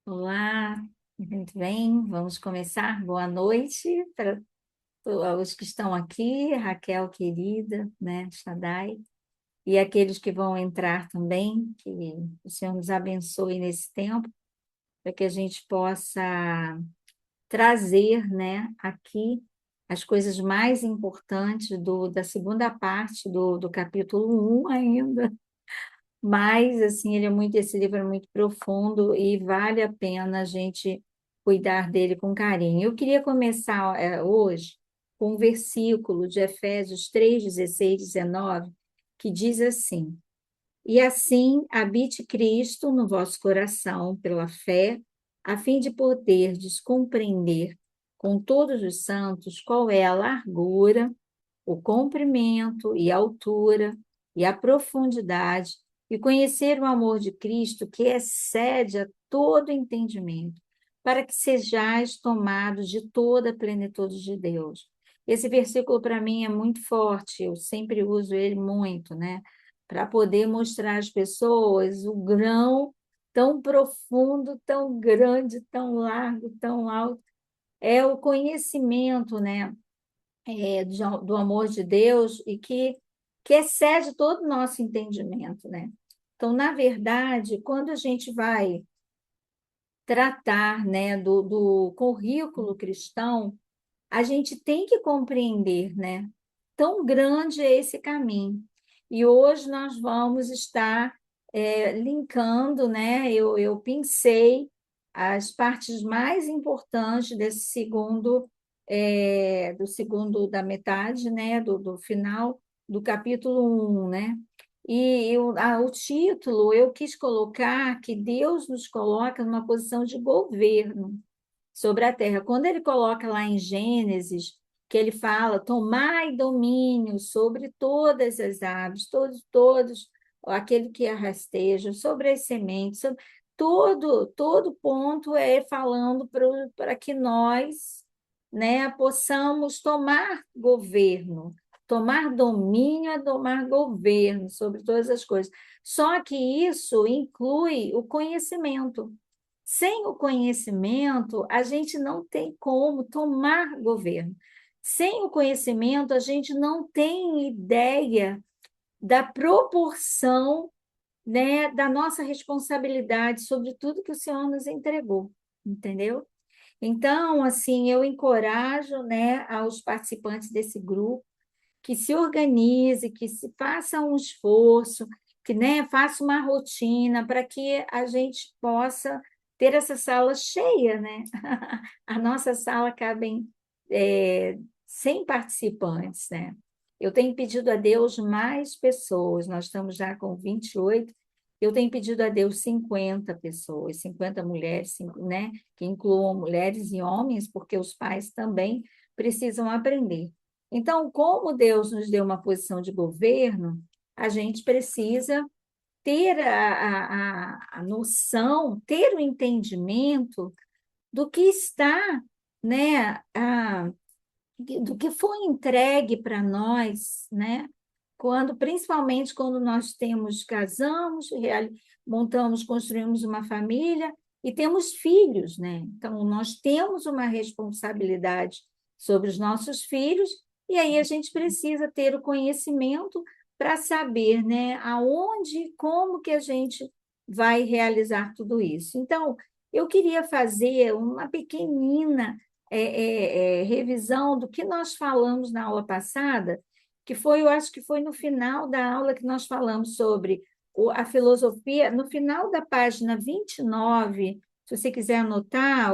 Olá, muito bem, vamos começar. Boa noite para os que estão aqui, Raquel querida, né, Shaddai, e aqueles que vão entrar também, que o Senhor nos abençoe nesse tempo, para que a gente possa trazer, né, aqui as coisas mais importantes da segunda parte do capítulo 1 ainda. Mas, assim, esse livro é muito profundo e vale a pena a gente cuidar dele com carinho. Eu queria começar hoje com um versículo de Efésios 3, 16, 19, que diz assim: E assim habite Cristo no vosso coração pela fé, a fim de poderdes compreender com todos os santos qual é a largura, o comprimento e a altura e a profundidade, e conhecer o amor de Cristo que excede a todo entendimento, para que sejais tomados de toda a plenitude de Deus. Esse versículo para mim é muito forte, eu sempre uso ele muito, né? Para poder mostrar às pessoas o grão tão profundo, tão grande, tão largo, tão alto. É o conhecimento, né? Do amor de Deus e que excede todo o nosso entendimento, né? Então, na verdade, quando a gente vai tratar, né, do currículo cristão, a gente tem que compreender, né? Tão grande é esse caminho. E hoje nós vamos estar linkando, né? Eu pensei as partes mais importantes desse do segundo da metade, né? Do final do capítulo 1, né? O título eu quis colocar que Deus nos coloca numa posição de governo sobre a terra. Quando ele coloca lá em Gênesis, que ele fala, tomai domínio sobre todas as aves, todos, aquele que rasteja, sobre as sementes, todo ponto é falando para que nós, né, possamos tomar governo, tomar domínio é tomar governo sobre todas as coisas. Só que isso inclui o conhecimento. Sem o conhecimento, a gente não tem como tomar governo. Sem o conhecimento, a gente não tem ideia da proporção, né, da nossa responsabilidade sobre tudo que o Senhor nos entregou, entendeu? Então, assim, eu encorajo, né, aos participantes desse grupo que se organize, que se faça um esforço, que, né, faça uma rotina para que a gente possa ter essa sala cheia, né? A nossa sala cabem 100 participantes, né? Eu tenho pedido a Deus mais pessoas, nós estamos já com 28. Eu tenho pedido a Deus 50 pessoas, 50 mulheres, né? Que incluam mulheres e homens, porque os pais também precisam aprender. Então, como Deus nos deu uma posição de governo, a gente precisa ter a noção, ter o entendimento do que está, né, do que foi entregue para nós, né, principalmente quando nós casamos, montamos, construímos uma família e temos filhos, né? Então, nós temos uma responsabilidade sobre os nossos filhos, e aí a gente precisa ter o conhecimento para saber, né, aonde, como que a gente vai realizar tudo isso. Então, eu queria fazer uma pequenina revisão do que nós falamos na aula passada, que foi, eu acho que foi no final da aula que nós falamos sobre a filosofia, no final da página 29, se você quiser anotar,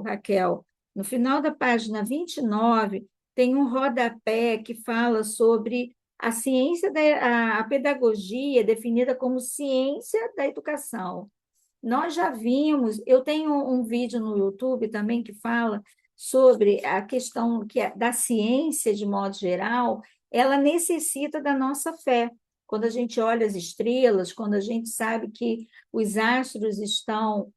Raquel, no final da página 29, tem um rodapé que fala sobre a ciência a pedagogia definida como ciência da educação. Nós já vimos, eu tenho um vídeo no YouTube também que fala sobre a questão da ciência de modo geral, ela necessita da nossa fé. Quando a gente olha as estrelas, quando a gente sabe que os astros estão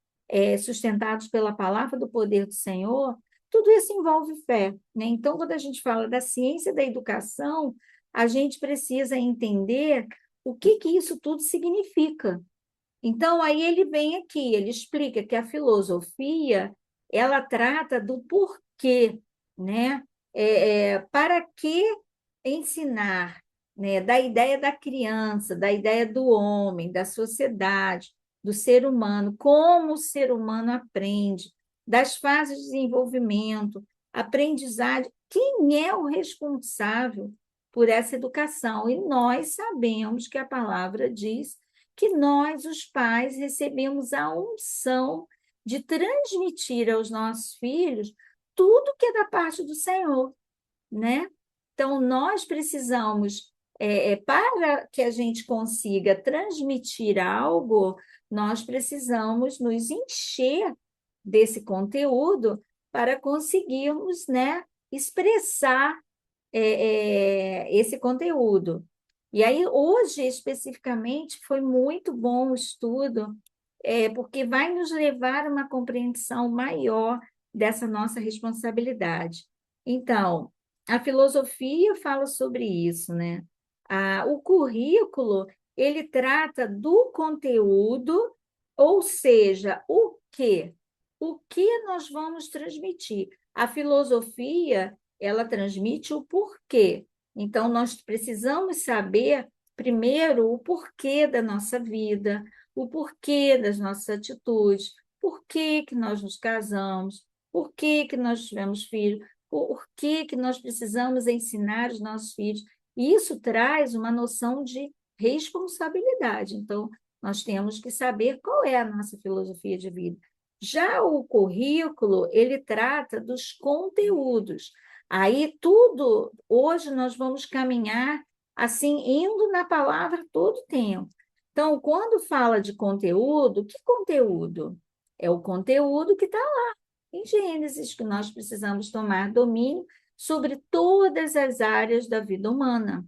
sustentados pela palavra do poder do Senhor, tudo isso envolve fé, né? Então, quando a gente fala da ciência da educação, a gente precisa entender o que isso tudo significa. Então, aí ele vem aqui, ele explica que a filosofia, ela trata do porquê, né? Para que ensinar, né? Da ideia da criança, da ideia do homem, da sociedade, do ser humano, como o ser humano aprende, das fases de desenvolvimento, aprendizagem. Quem é o responsável por essa educação? E nós sabemos que a palavra diz que nós, os pais, recebemos a unção de transmitir aos nossos filhos tudo que é da parte do Senhor, né? Então, nós precisamos, para que a gente consiga transmitir algo, nós precisamos nos encher desse conteúdo para conseguirmos, né, expressar esse conteúdo. E aí, hoje, especificamente, foi muito bom o estudo, porque vai nos levar a uma compreensão maior dessa nossa responsabilidade. Então, a filosofia fala sobre isso, né? O currículo, ele trata do conteúdo, ou seja, o quê? O que nós vamos transmitir? A filosofia, ela transmite o porquê. Então, nós precisamos saber, primeiro, o porquê da nossa vida, o porquê das nossas atitudes, por que que nós nos casamos, por que que nós tivemos filhos, por que que nós precisamos ensinar os nossos filhos. Isso traz uma noção de responsabilidade. Então, nós temos que saber qual é a nossa filosofia de vida. Já o currículo, ele trata dos conteúdos. Aí tudo, hoje nós vamos caminhar assim, indo na palavra todo o tempo. Então, quando fala de conteúdo, que conteúdo? É o conteúdo que está lá em Gênesis, que nós precisamos tomar domínio sobre todas as áreas da vida humana.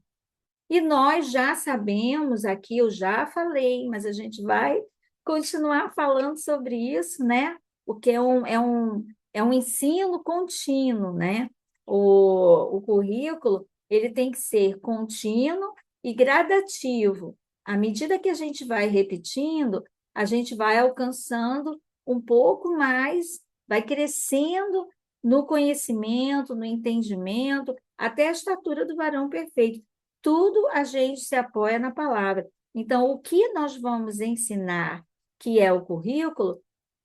E nós já sabemos, aqui eu já falei, mas a gente vai continuar falando sobre isso, né? Porque é um ensino contínuo, né? O currículo, ele tem que ser contínuo e gradativo. À medida que a gente vai repetindo, a gente vai alcançando um pouco mais, vai crescendo no conhecimento, no entendimento, até a estatura do varão perfeito. Tudo a gente se apoia na palavra. Então, o que nós vamos ensinar, que é o currículo,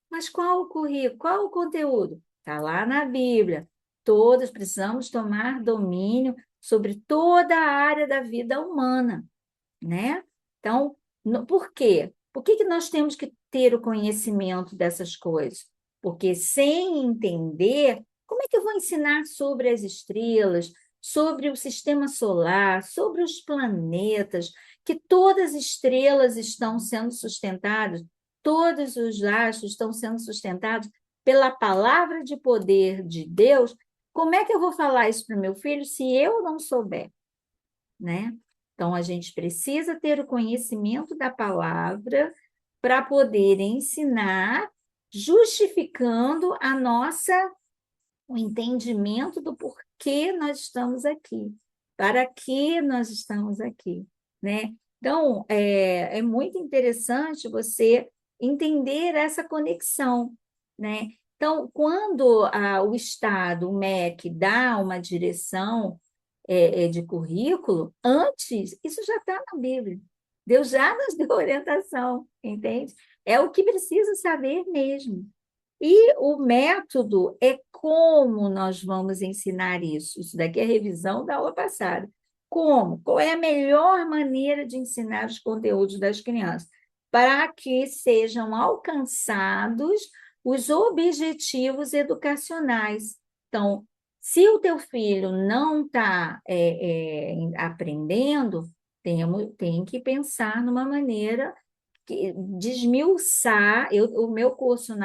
mas qual o currículo? Qual o conteúdo? Está lá na Bíblia. Todos precisamos tomar domínio sobre toda a área da vida humana, né? Então, por quê? Por que que nós temos que ter o conhecimento dessas coisas? Porque sem entender, como é que eu vou ensinar sobre as estrelas, sobre o sistema solar, sobre os planetas, que todas as estrelas estão sendo sustentadas, todos os astros estão sendo sustentados pela palavra de poder de Deus? Como é que eu vou falar isso para o meu filho se eu não souber, né? Então, a gente precisa ter o conhecimento da palavra para poder ensinar, justificando o entendimento do porquê nós estamos aqui, para que nós estamos aqui, né? Então, é muito interessante você entender essa conexão, né? Então, quando o Estado, o MEC, dá uma direção de currículo, antes, isso já está na Bíblia. Deus já nos deu orientação, entende? É o que precisa saber mesmo. E o método é como nós vamos ensinar isso. Isso daqui é revisão da aula passada. Como? Qual é a melhor maneira de ensinar os conteúdos das crianças? Para que sejam alcançados os objetivos educacionais. Então, se o teu filho não está aprendendo, tem que pensar numa maneira desmiuçar. O meu curso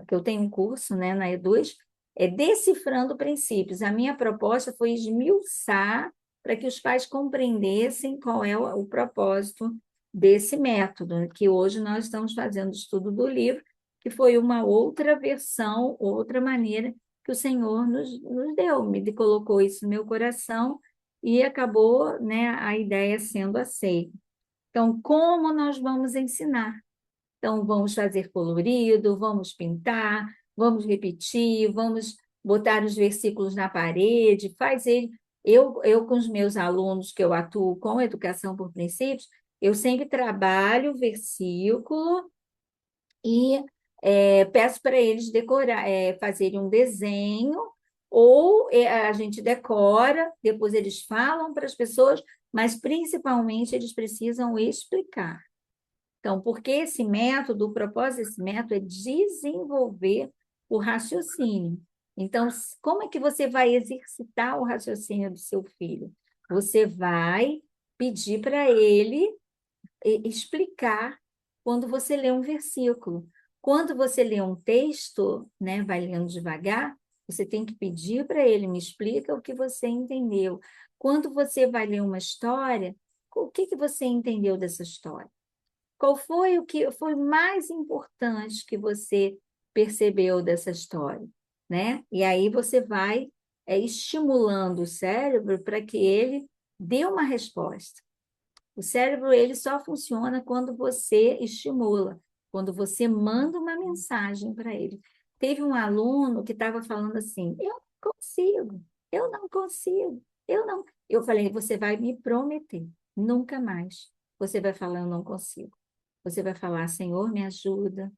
que eu tenho um curso, né, na Eduz, é decifrando princípios. A minha proposta foi esmiuçar para que os pais compreendessem qual é o propósito desse método, que hoje nós estamos fazendo o estudo do livro, que foi uma outra versão, outra maneira que o Senhor nos deu, me colocou isso no meu coração e acabou, né, a ideia sendo aceita. Então, como nós vamos ensinar? Então, vamos fazer colorido, vamos pintar, vamos repetir, vamos botar os versículos na parede, faz ele. Eu, com os meus alunos que eu atuo com educação por princípios, eu sempre trabalho o versículo e peço para eles decorar, fazerem um desenho, ou a gente decora, depois eles falam para as pessoas, mas principalmente eles precisam explicar. Então, porque esse método, o propósito desse método é desenvolver o raciocínio. Então, como é que você vai exercitar o raciocínio do seu filho? Você vai pedir para ele explicar quando você lê um versículo. Quando você lê um texto, né, vai lendo devagar, você tem que pedir para ele, me explica o que você entendeu. Quando você vai ler uma história, o que que você entendeu dessa história? Qual foi o que foi mais importante que você percebeu dessa história, né? E aí você vai estimulando o cérebro para que ele dê uma resposta. O cérebro ele só funciona quando você estimula, quando você manda uma mensagem para ele. Teve um aluno que estava falando assim: eu não consigo, eu não consigo, eu não. Eu falei: você vai me prometer, nunca mais você vai falar eu não consigo. Você vai falar: Senhor, me ajuda,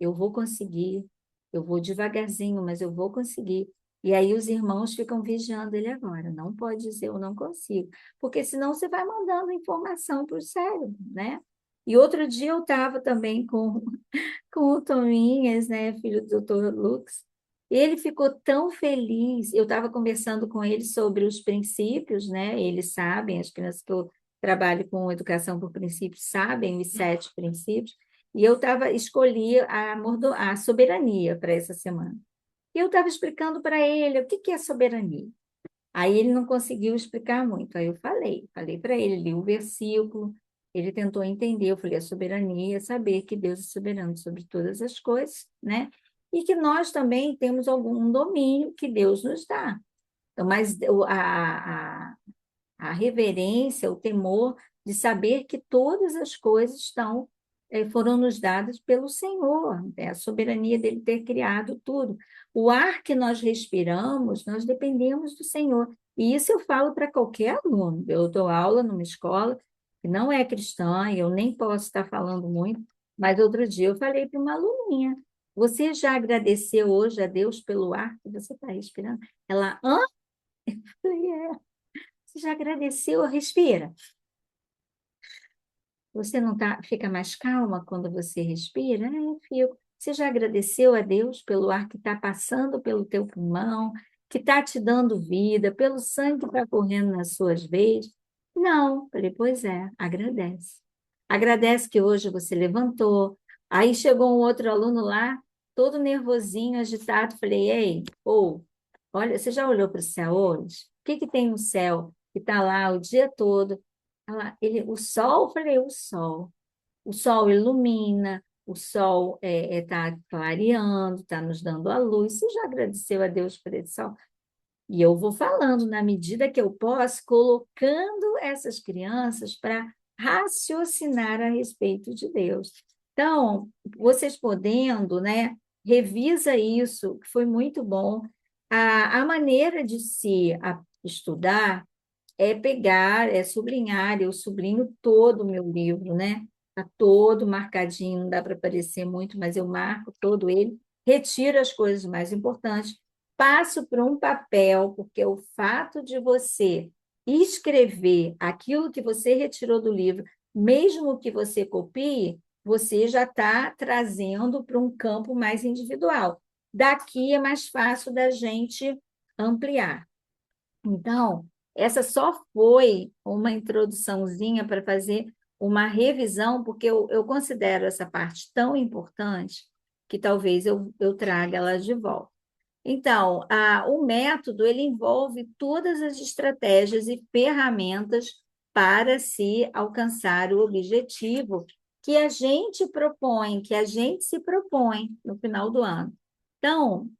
eu vou conseguir, eu vou devagarzinho, mas eu vou conseguir. E aí os irmãos ficam vigiando ele agora. Não pode dizer eu não consigo, porque senão você vai mandando informação para o cérebro, né? E outro dia eu estava também com o Tominhas, né, filho do doutor Lux, ele ficou tão feliz. Eu estava conversando com ele sobre os princípios, né? Eles sabem, as crianças que eu trabalho com educação por princípios sabem os 7 princípios, e eu escolhi a soberania para essa semana. E eu estava explicando para ele o que que é soberania. Aí ele não conseguiu explicar muito. Aí eu falei para ele, li o versículo, ele tentou entender. Eu falei: a soberania é saber que Deus é soberano sobre todas as coisas, né? E que nós também temos algum domínio que Deus nos dá. Então, mas a reverência, o temor de saber que todas as coisas foram nos dadas pelo Senhor, né? A soberania dele ter criado tudo. O ar que nós respiramos, nós dependemos do Senhor. E isso eu falo para qualquer aluno. Eu dou aula numa escola que não é cristã, e eu nem posso estar falando muito, mas outro dia eu falei para uma aluninha: você já agradeceu hoje a Deus pelo ar que você está respirando? Ela: hã? Eu falei: é. Você já agradeceu? Respira. Você não fica mais calma quando você respira? Eu fico. Você já agradeceu a Deus pelo ar que está passando pelo teu pulmão, que está te dando vida, pelo sangue que está correndo nas suas veias? Não. Falei: pois é, agradece. Agradece que hoje você levantou. Aí chegou um outro aluno lá, todo nervosinho, agitado. Falei: ei, olha, você já olhou para o céu hoje? O que que tem no céu que está lá o dia todo? O sol, eu falei: o sol. O sol ilumina, o sol está clareando, está nos dando a luz. Você já agradeceu a Deus por esse sol? E eu vou falando na medida que eu posso, colocando essas crianças para raciocinar a respeito de Deus. Então, vocês podendo, né, revisa isso, que foi muito bom. A maneira de estudar é pegar, é sublinhar. Eu sublinho todo o meu livro, né? Está todo marcadinho, não dá para aparecer muito, mas eu marco todo ele, retiro as coisas mais importantes, passo para um papel, porque o fato de você escrever aquilo que você retirou do livro, mesmo que você copie, você já está trazendo para um campo mais individual. Daqui é mais fácil da gente ampliar. Então, essa só foi uma introduçãozinha para fazer uma revisão, porque eu considero essa parte tão importante que talvez eu traga ela de volta. Então, o método ele envolve todas as estratégias e ferramentas para se alcançar o objetivo que a gente propõe, que a gente se propõe no final do ano. Então,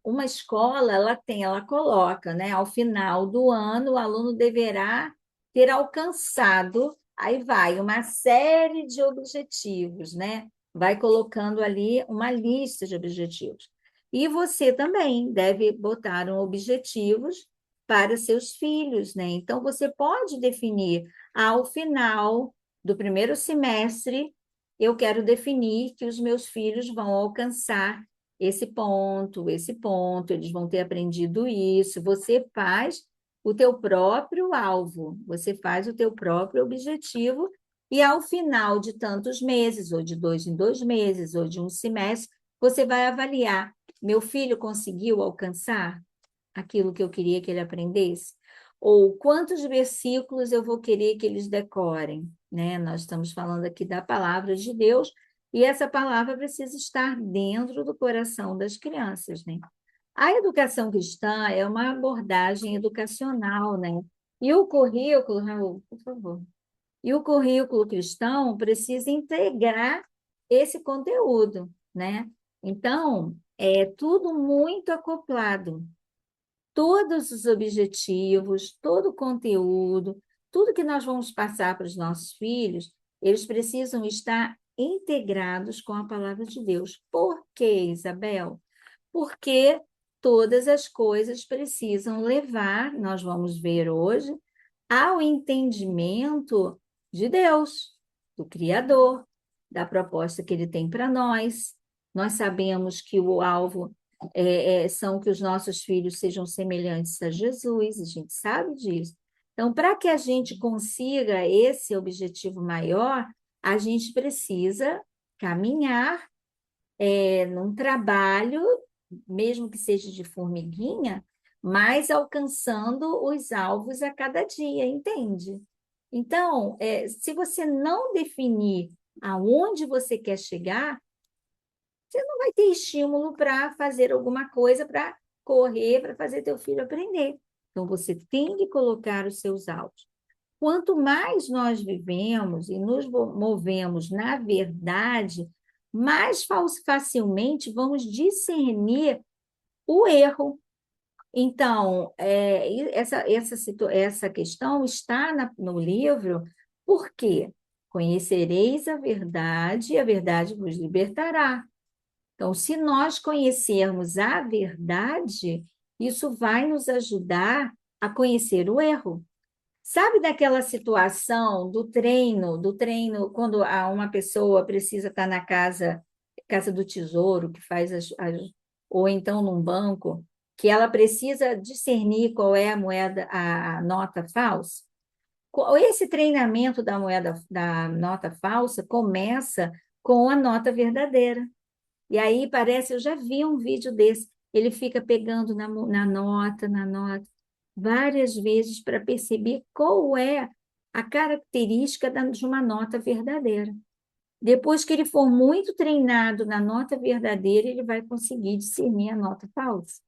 uma escola ela coloca, né, ao final do ano o aluno deverá ter alcançado Aí vai uma série de objetivos, né? Vai colocando ali uma lista de objetivos. E você também deve botar objetivos para seus filhos, né? Então, você pode definir ao final do primeiro semestre, eu quero definir que os meus filhos vão alcançar esse ponto, eles vão ter aprendido isso. Você faz o teu próprio alvo, você faz o teu próprio objetivo e ao final de tantos meses, ou de 2 em 2 meses, ou de um semestre, você vai avaliar: meu filho conseguiu alcançar aquilo que eu queria que ele aprendesse? Ou quantos versículos eu vou querer que eles decorem, né? Nós estamos falando aqui da palavra de Deus, e essa palavra precisa estar dentro do coração das crianças, né? A educação cristã é uma abordagem educacional, né? E o currículo, Raul, por favor, e o currículo cristão precisa integrar esse conteúdo, né? Então, é tudo muito acoplado. Todos os objetivos, todo o conteúdo, tudo que nós vamos passar para os nossos filhos, eles precisam estar integrados com a palavra de Deus. Por quê, Isabel? Porque todas as coisas precisam levar, nós vamos ver hoje, ao entendimento de Deus, do Criador, da proposta que ele tem para nós. Nós sabemos que o alvo são que os nossos filhos sejam semelhantes a Jesus, a gente sabe disso. Então, para que a gente consiga esse objetivo maior, a gente precisa caminhar num trabalho, mesmo que seja de formiguinha, mas alcançando os alvos a cada dia, entende? Então, se você não definir aonde você quer chegar, você não vai ter estímulo para fazer alguma coisa, para correr, para fazer teu filho aprender. Então, você tem que colocar os seus alvos. Quanto mais nós vivemos e nos movemos na verdade, mais facilmente vamos discernir o erro. Então, essa questão está no livro, porque conhecereis a verdade vos libertará. Então, se nós conhecermos a verdade, isso vai nos ajudar a conhecer o erro. Sabe daquela situação do treino, quando uma pessoa precisa estar na casa do tesouro, que faz ou então num banco, que ela precisa discernir qual é a moeda, a nota falsa? Esse treinamento da moeda, da nota falsa, começa com a nota verdadeira. E aí parece, eu já vi um vídeo desse, ele fica pegando na nota, várias vezes para perceber qual é a característica de uma nota verdadeira. Depois que ele for muito treinado na nota verdadeira, ele vai conseguir discernir a nota falsa.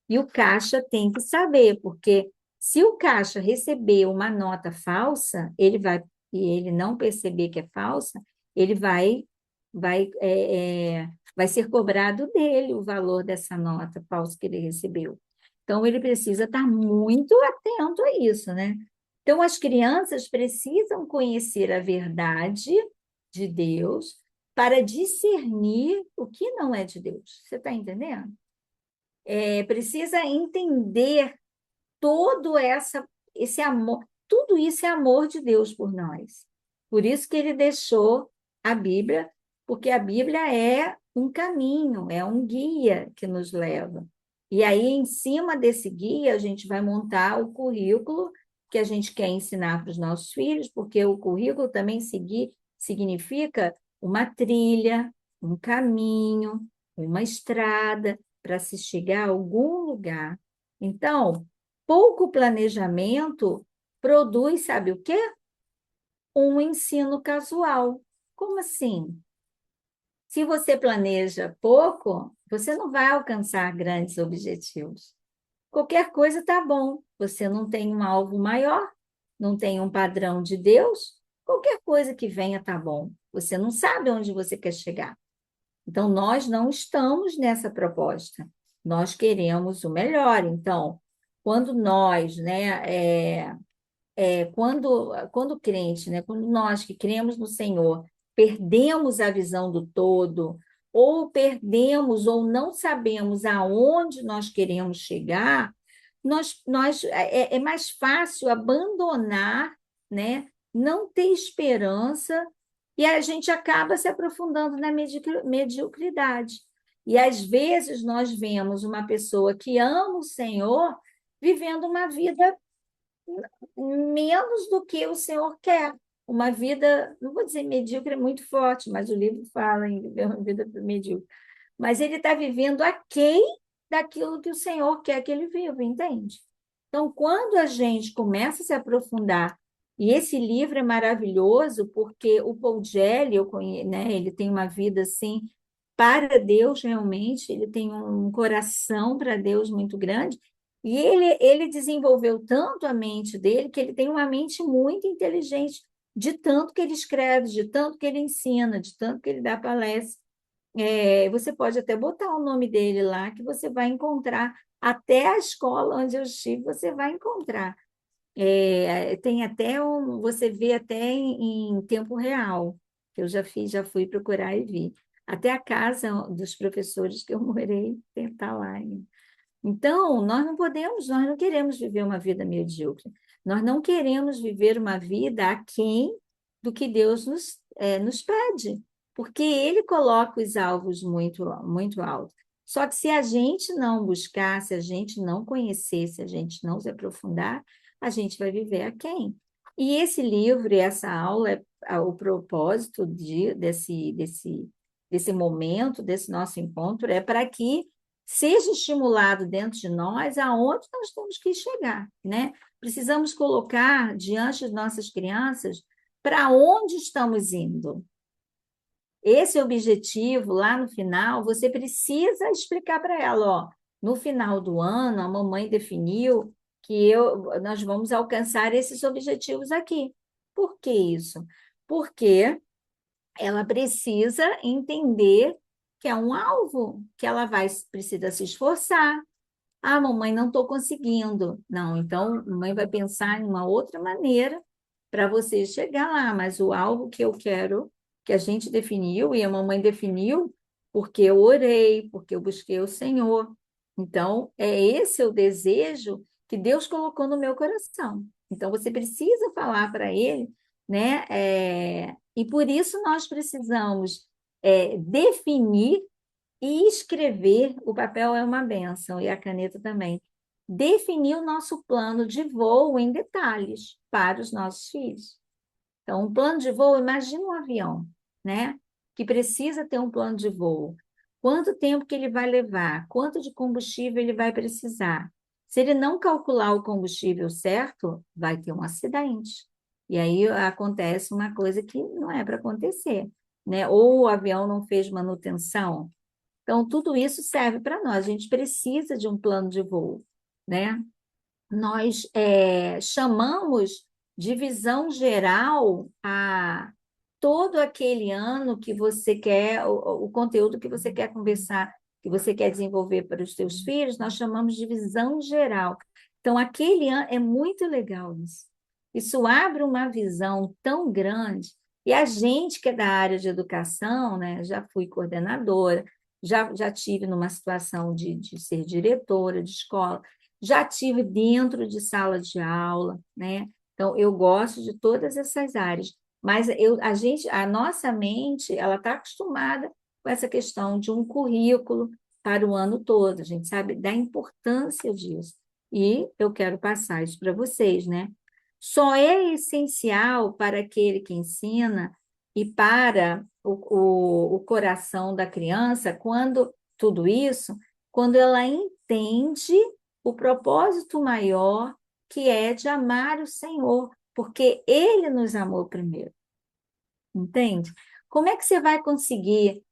E o caixa tem que saber, porque se o caixa receber uma nota falsa, e ele não perceber que é falsa, ele vai ser cobrado dele o valor dessa nota falsa que ele recebeu. Então, ele precisa estar muito atento a isso, né? Então, as crianças precisam conhecer a verdade de Deus para discernir o que não é de Deus. Você está entendendo? Precisa entender esse amor, tudo isso é amor de Deus por nós. Por isso que ele deixou a Bíblia, porque a Bíblia é um caminho, é um guia que nos leva. E aí, em cima desse guia, a gente vai montar o currículo que a gente quer ensinar para os nossos filhos, porque o currículo também significa uma trilha, um caminho, uma estrada para se chegar a algum lugar. Então, pouco planejamento produz, sabe o quê? Um ensino casual. Como assim? Se você planeja pouco, você não vai alcançar grandes objetivos. Qualquer coisa está bom. Você não tem um alvo maior, não tem um padrão de Deus, qualquer coisa que venha está bom. Você não sabe onde você quer chegar. Então, nós não estamos nessa proposta. Nós queremos o melhor. Então, quando nós, né, quando o crente, né, quando nós que cremos no Senhor, perdemos a visão do todo, ou perdemos ou não sabemos aonde nós queremos chegar, é mais fácil abandonar, né, não ter esperança, e a gente acaba se aprofundando na mediocridade. E às vezes nós vemos uma pessoa que ama o Senhor vivendo uma vida menos do que o Senhor quer. Uma vida, não vou dizer medíocre, é muito forte, mas o livro fala em viver uma vida medíocre. Mas ele está vivendo aquém daquilo que o Senhor quer que ele viva, entende? Então, quando a gente começa a se aprofundar, e esse livro é maravilhoso, porque o Paul Gelli, né, ele tem uma vida assim, para Deus realmente, ele tem um coração para Deus muito grande, e ele desenvolveu tanto a mente dele, que ele tem uma mente muito inteligente, de tanto que ele escreve, de tanto que ele ensina, de tanto que ele dá palestra. Você pode até botar o nome dele lá, que você vai encontrar, até a escola onde eu estive, você vai encontrar. Tem até você vê até em tempo real, que eu já fiz, já fui procurar e vi. Até a casa dos professores que eu morei, tem tá lá. Então, nós não queremos viver uma vida medíocre. Nós não queremos viver uma vida aquém do que Deus nos pede, porque Ele coloca os alvos muito, muito altos. Só que se a gente não buscar, se a gente não conhecer, se a gente não se aprofundar, a gente vai viver aquém. E esse livro e essa aula, o propósito desse momento, desse nosso encontro, é para que seja estimulado dentro de nós aonde nós temos que chegar, né? Precisamos colocar diante de nossas crianças para onde estamos indo. Esse objetivo, lá no final, você precisa explicar para ela, ó, no final do ano, a mamãe definiu que nós vamos alcançar esses objetivos aqui. Por que isso? Porque ela precisa entender que é um alvo, que ela precisa se esforçar. Ah, mamãe, não estou conseguindo. Não, então, mamãe vai pensar em uma outra maneira para você chegar lá, mas o alvo que eu quero, que a gente definiu, e a mamãe definiu, porque eu orei, porque eu busquei o Senhor. Então, é esse o desejo que Deus colocou no meu coração. Então, você precisa falar para ele, né? E por isso nós precisamos definir e escrever. O papel é uma bênção e a caneta também. Definir o nosso plano de voo em detalhes para os nossos filhos. Então, um plano de voo, imagina um avião, né? Que precisa ter um plano de voo. Quanto tempo que ele vai levar? Quanto de combustível ele vai precisar? Se ele não calcular o combustível certo, vai ter um acidente. E aí acontece uma coisa que não é para acontecer, né? Ou o avião não fez manutenção. Então, tudo isso serve para nós. A gente precisa de um plano de voo, né? Nós chamamos de visão geral a todo aquele ano que você quer, o conteúdo que você quer conversar, que você quer desenvolver para os seus filhos, nós chamamos de visão geral. Então, aquele ano é muito legal isso. Isso abre uma visão tão grande. E a gente que é da área de educação, né, já fui coordenadora, já tive numa situação de ser diretora de escola, já tive dentro de sala de aula, né? Então, eu gosto de todas essas áreas, mas a nossa mente, ela está acostumada com essa questão de um currículo para o ano todo, a gente sabe da importância disso. E eu quero passar isso para vocês, né? Só é essencial para aquele que ensina e para o coração da criança, quando tudo isso, quando ela entende o propósito maior, que é de amar o Senhor, porque Ele nos amou primeiro, entende? Como é que você vai conseguir,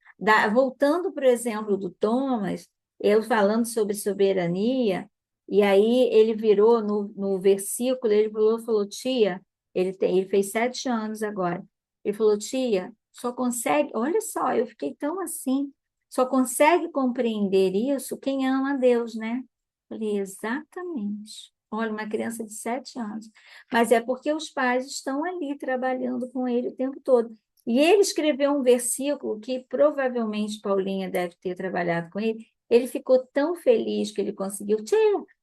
voltando para o exemplo do Thomas, eu falando sobre soberania, e aí ele virou no versículo, ele falou, tia, ele fez 7 anos agora, ele falou, tia, só consegue, olha só, eu fiquei tão assim, só consegue compreender isso quem ama a Deus, né? Falei, exatamente. Olha, uma criança de 7 anos. Mas é porque os pais estão ali trabalhando com ele o tempo todo. E ele escreveu um versículo que provavelmente Paulinha deve ter trabalhado com ele. Ele ficou tão feliz que ele conseguiu. Tia,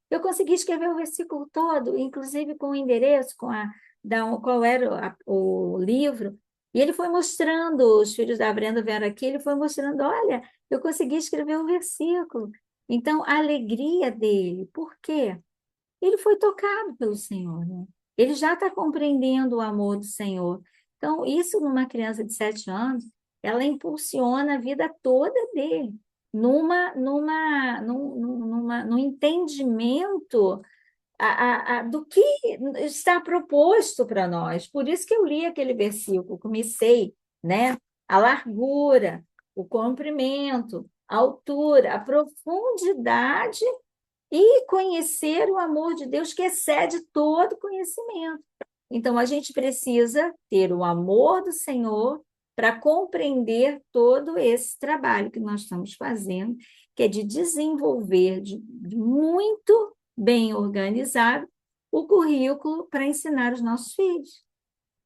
eu consegui escrever o versículo todo, inclusive com o endereço, qual era o livro. E ele foi mostrando, os filhos da Brenda vieram aqui, ele foi mostrando, olha, eu consegui escrever o versículo. Então, a alegria dele, por quê? Ele foi tocado pelo Senhor, né? Ele já está compreendendo o amor do Senhor. Então, isso numa criança de 7 anos, ela impulsiona a vida toda dele, num entendimento do que está proposto para nós. Por isso que eu li aquele versículo, comecei, né? A largura, o comprimento, a altura, a profundidade e conhecer o amor de Deus que excede todo conhecimento. Então, a gente precisa ter o amor do Senhor para compreender todo esse trabalho que nós estamos fazendo, que é de desenvolver de muito bem organizado o currículo para ensinar os nossos filhos.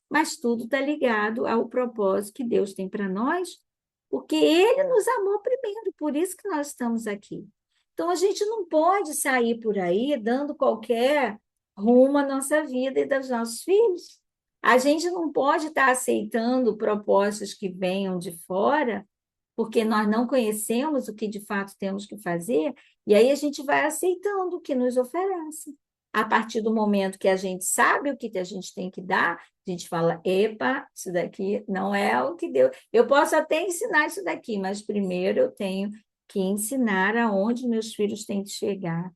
Mas tudo está ligado ao propósito que Deus tem para nós, porque Ele nos amou primeiro, por isso que nós estamos aqui. Então, a gente não pode sair por aí dando qualquer rumo à nossa vida e dos nossos filhos. A gente não pode estar aceitando propostas que venham de fora, porque nós não conhecemos o que de fato temos que fazer, e aí a gente vai aceitando o que nos oferece. A partir do momento que a gente sabe o que a gente tem que dar, a gente fala: epa, isso daqui não é o que Deus. Eu posso até ensinar isso daqui, mas primeiro eu tenho que ensinar aonde meus filhos têm que chegar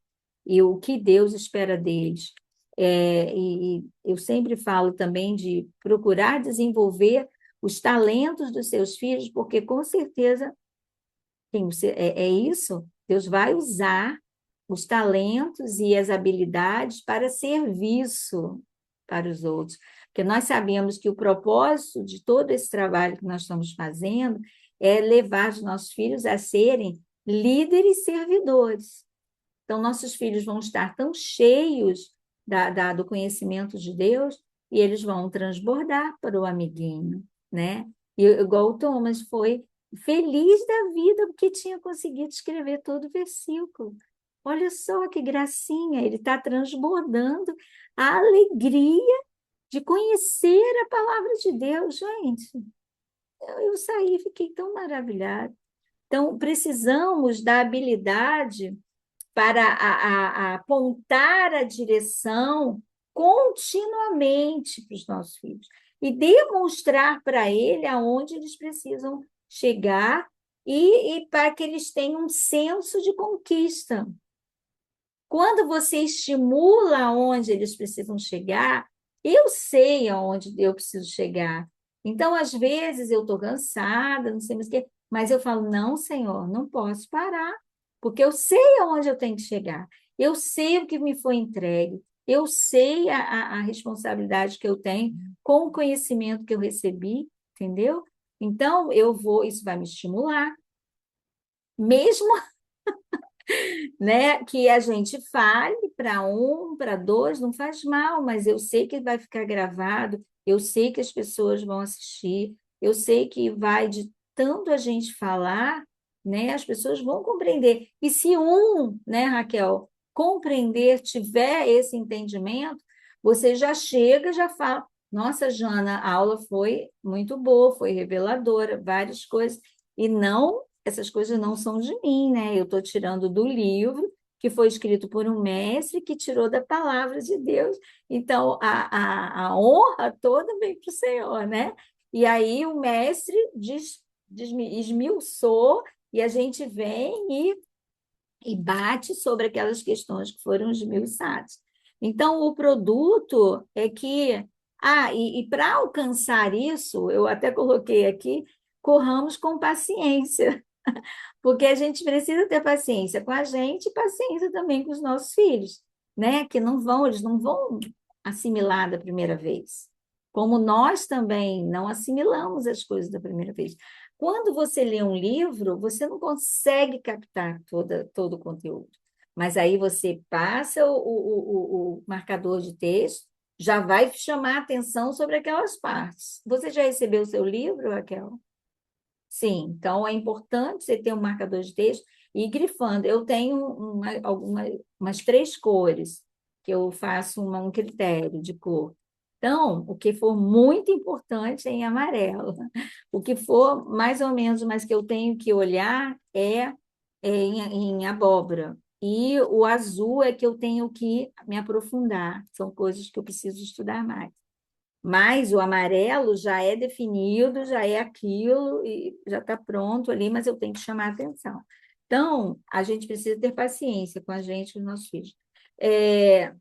e o que Deus espera deles. E eu sempre falo também de procurar desenvolver os talentos dos seus filhos, porque com certeza é isso. Deus vai usar os talentos e as habilidades para serviço para os outros. Porque nós sabemos que o propósito de todo esse trabalho que nós estamos fazendo é levar os nossos filhos a serem líderes servidores. Então, nossos filhos vão estar tão cheios do conhecimento de Deus e eles vão transbordar para o amiguinho, né? E igual o Thomas foi feliz da vida porque tinha conseguido escrever todo o versículo. Olha só que gracinha, ele está transbordando a alegria de conhecer a palavra de Deus, gente. Eu saí e fiquei tão maravilhada. Então, precisamos da habilidade para apontar a direção continuamente para os nossos filhos e demonstrar para ele aonde eles precisam chegar e para que eles tenham um senso de conquista. Quando você estimula aonde eles precisam chegar, eu sei aonde eu preciso chegar. Então, às vezes, eu estou cansada, não sei mais o quê, mas eu falo: não, Senhor, não posso parar, porque eu sei aonde eu tenho que chegar, eu sei o que me foi entregue, eu sei a responsabilidade que eu tenho com o conhecimento que eu recebi, entendeu? Então, isso vai me estimular, mesmo, né, que a gente fale para um, para dois, não faz mal, mas eu sei que vai ficar gravado, eu sei que as pessoas vão assistir, eu sei que vai de tanto a gente falar, né, as pessoas vão compreender. E se um, né, Raquel, compreender, tiver esse entendimento, você já chega, já fala: nossa, Jana, a aula foi muito boa, foi reveladora, várias coisas, e não essas coisas não são de mim, né? Eu estou tirando do livro que foi escrito por um mestre que tirou da palavra de Deus. Então, a honra toda vem para o Senhor, né? E aí o mestre esmiuçou e a gente vem e bate sobre aquelas questões que foram esmiuçadas. Então, o produto é que... e para alcançar isso, eu até coloquei aqui, corramos com paciência, porque a gente precisa ter paciência com a gente e paciência também com os nossos filhos, né? Eles não vão assimilar da primeira vez. Como nós também não assimilamos as coisas da primeira vez. Quando você lê um livro, você não consegue captar todo o conteúdo. Mas aí você passa o marcador de texto, já vai chamar a atenção sobre aquelas partes. Você já recebeu o seu livro, Raquel? Sim, então é importante você ter um marcador de texto e ir grifando. Eu tenho umas 3 cores, que eu faço um critério de cor. Então, o que for muito importante é em amarelo. O que for mais ou menos, mas que eu tenho que olhar é em abóbora. E o azul é que eu tenho que me aprofundar. São coisas que eu preciso estudar mais. Mas o amarelo já é definido, já é aquilo e já está pronto ali, mas eu tenho que chamar a atenção. Então, a gente precisa ter paciência com a gente e com os nossos filhos. É,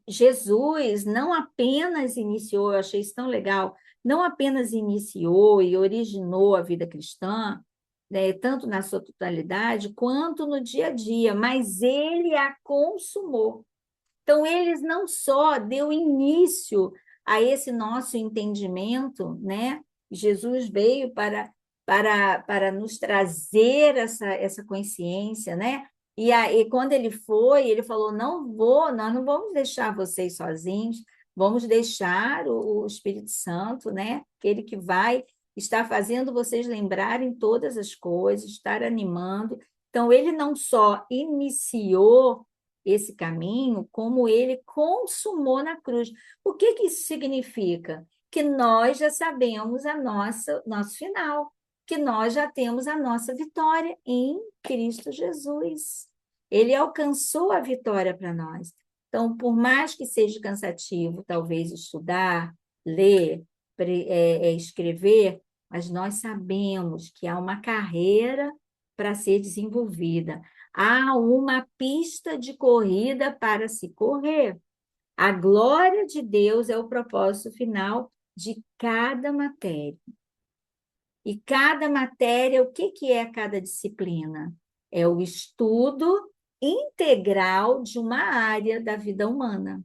Jesus não apenas iniciou, eu achei isso tão legal, não apenas iniciou e originou a vida cristã, né, tanto na sua totalidade, quanto no dia a dia, mas ele a consumou. Então, eles não só deu início a esse nosso entendimento, né? Jesus veio para nos trazer essa consciência, né? E aí, quando ele foi, ele falou: não vou, nós não vamos deixar vocês sozinhos, vamos deixar o Espírito Santo, né? Aquele que vai estar fazendo vocês lembrarem todas as coisas, estar animando. Então, ele não só iniciou esse caminho, como ele consumou na cruz. O que que isso significa? Que nós já sabemos nosso final, que nós já temos a nossa vitória em Cristo Jesus. Ele alcançou a vitória para nós. Então, por mais que seja cansativo, talvez estudar, ler, escrever, mas nós sabemos que há uma carreira para ser desenvolvida. Há uma pista de corrida para se correr. A glória de Deus é o propósito final de cada matéria. E cada matéria, o que que é cada disciplina? É o estudo integral de uma área da vida humana.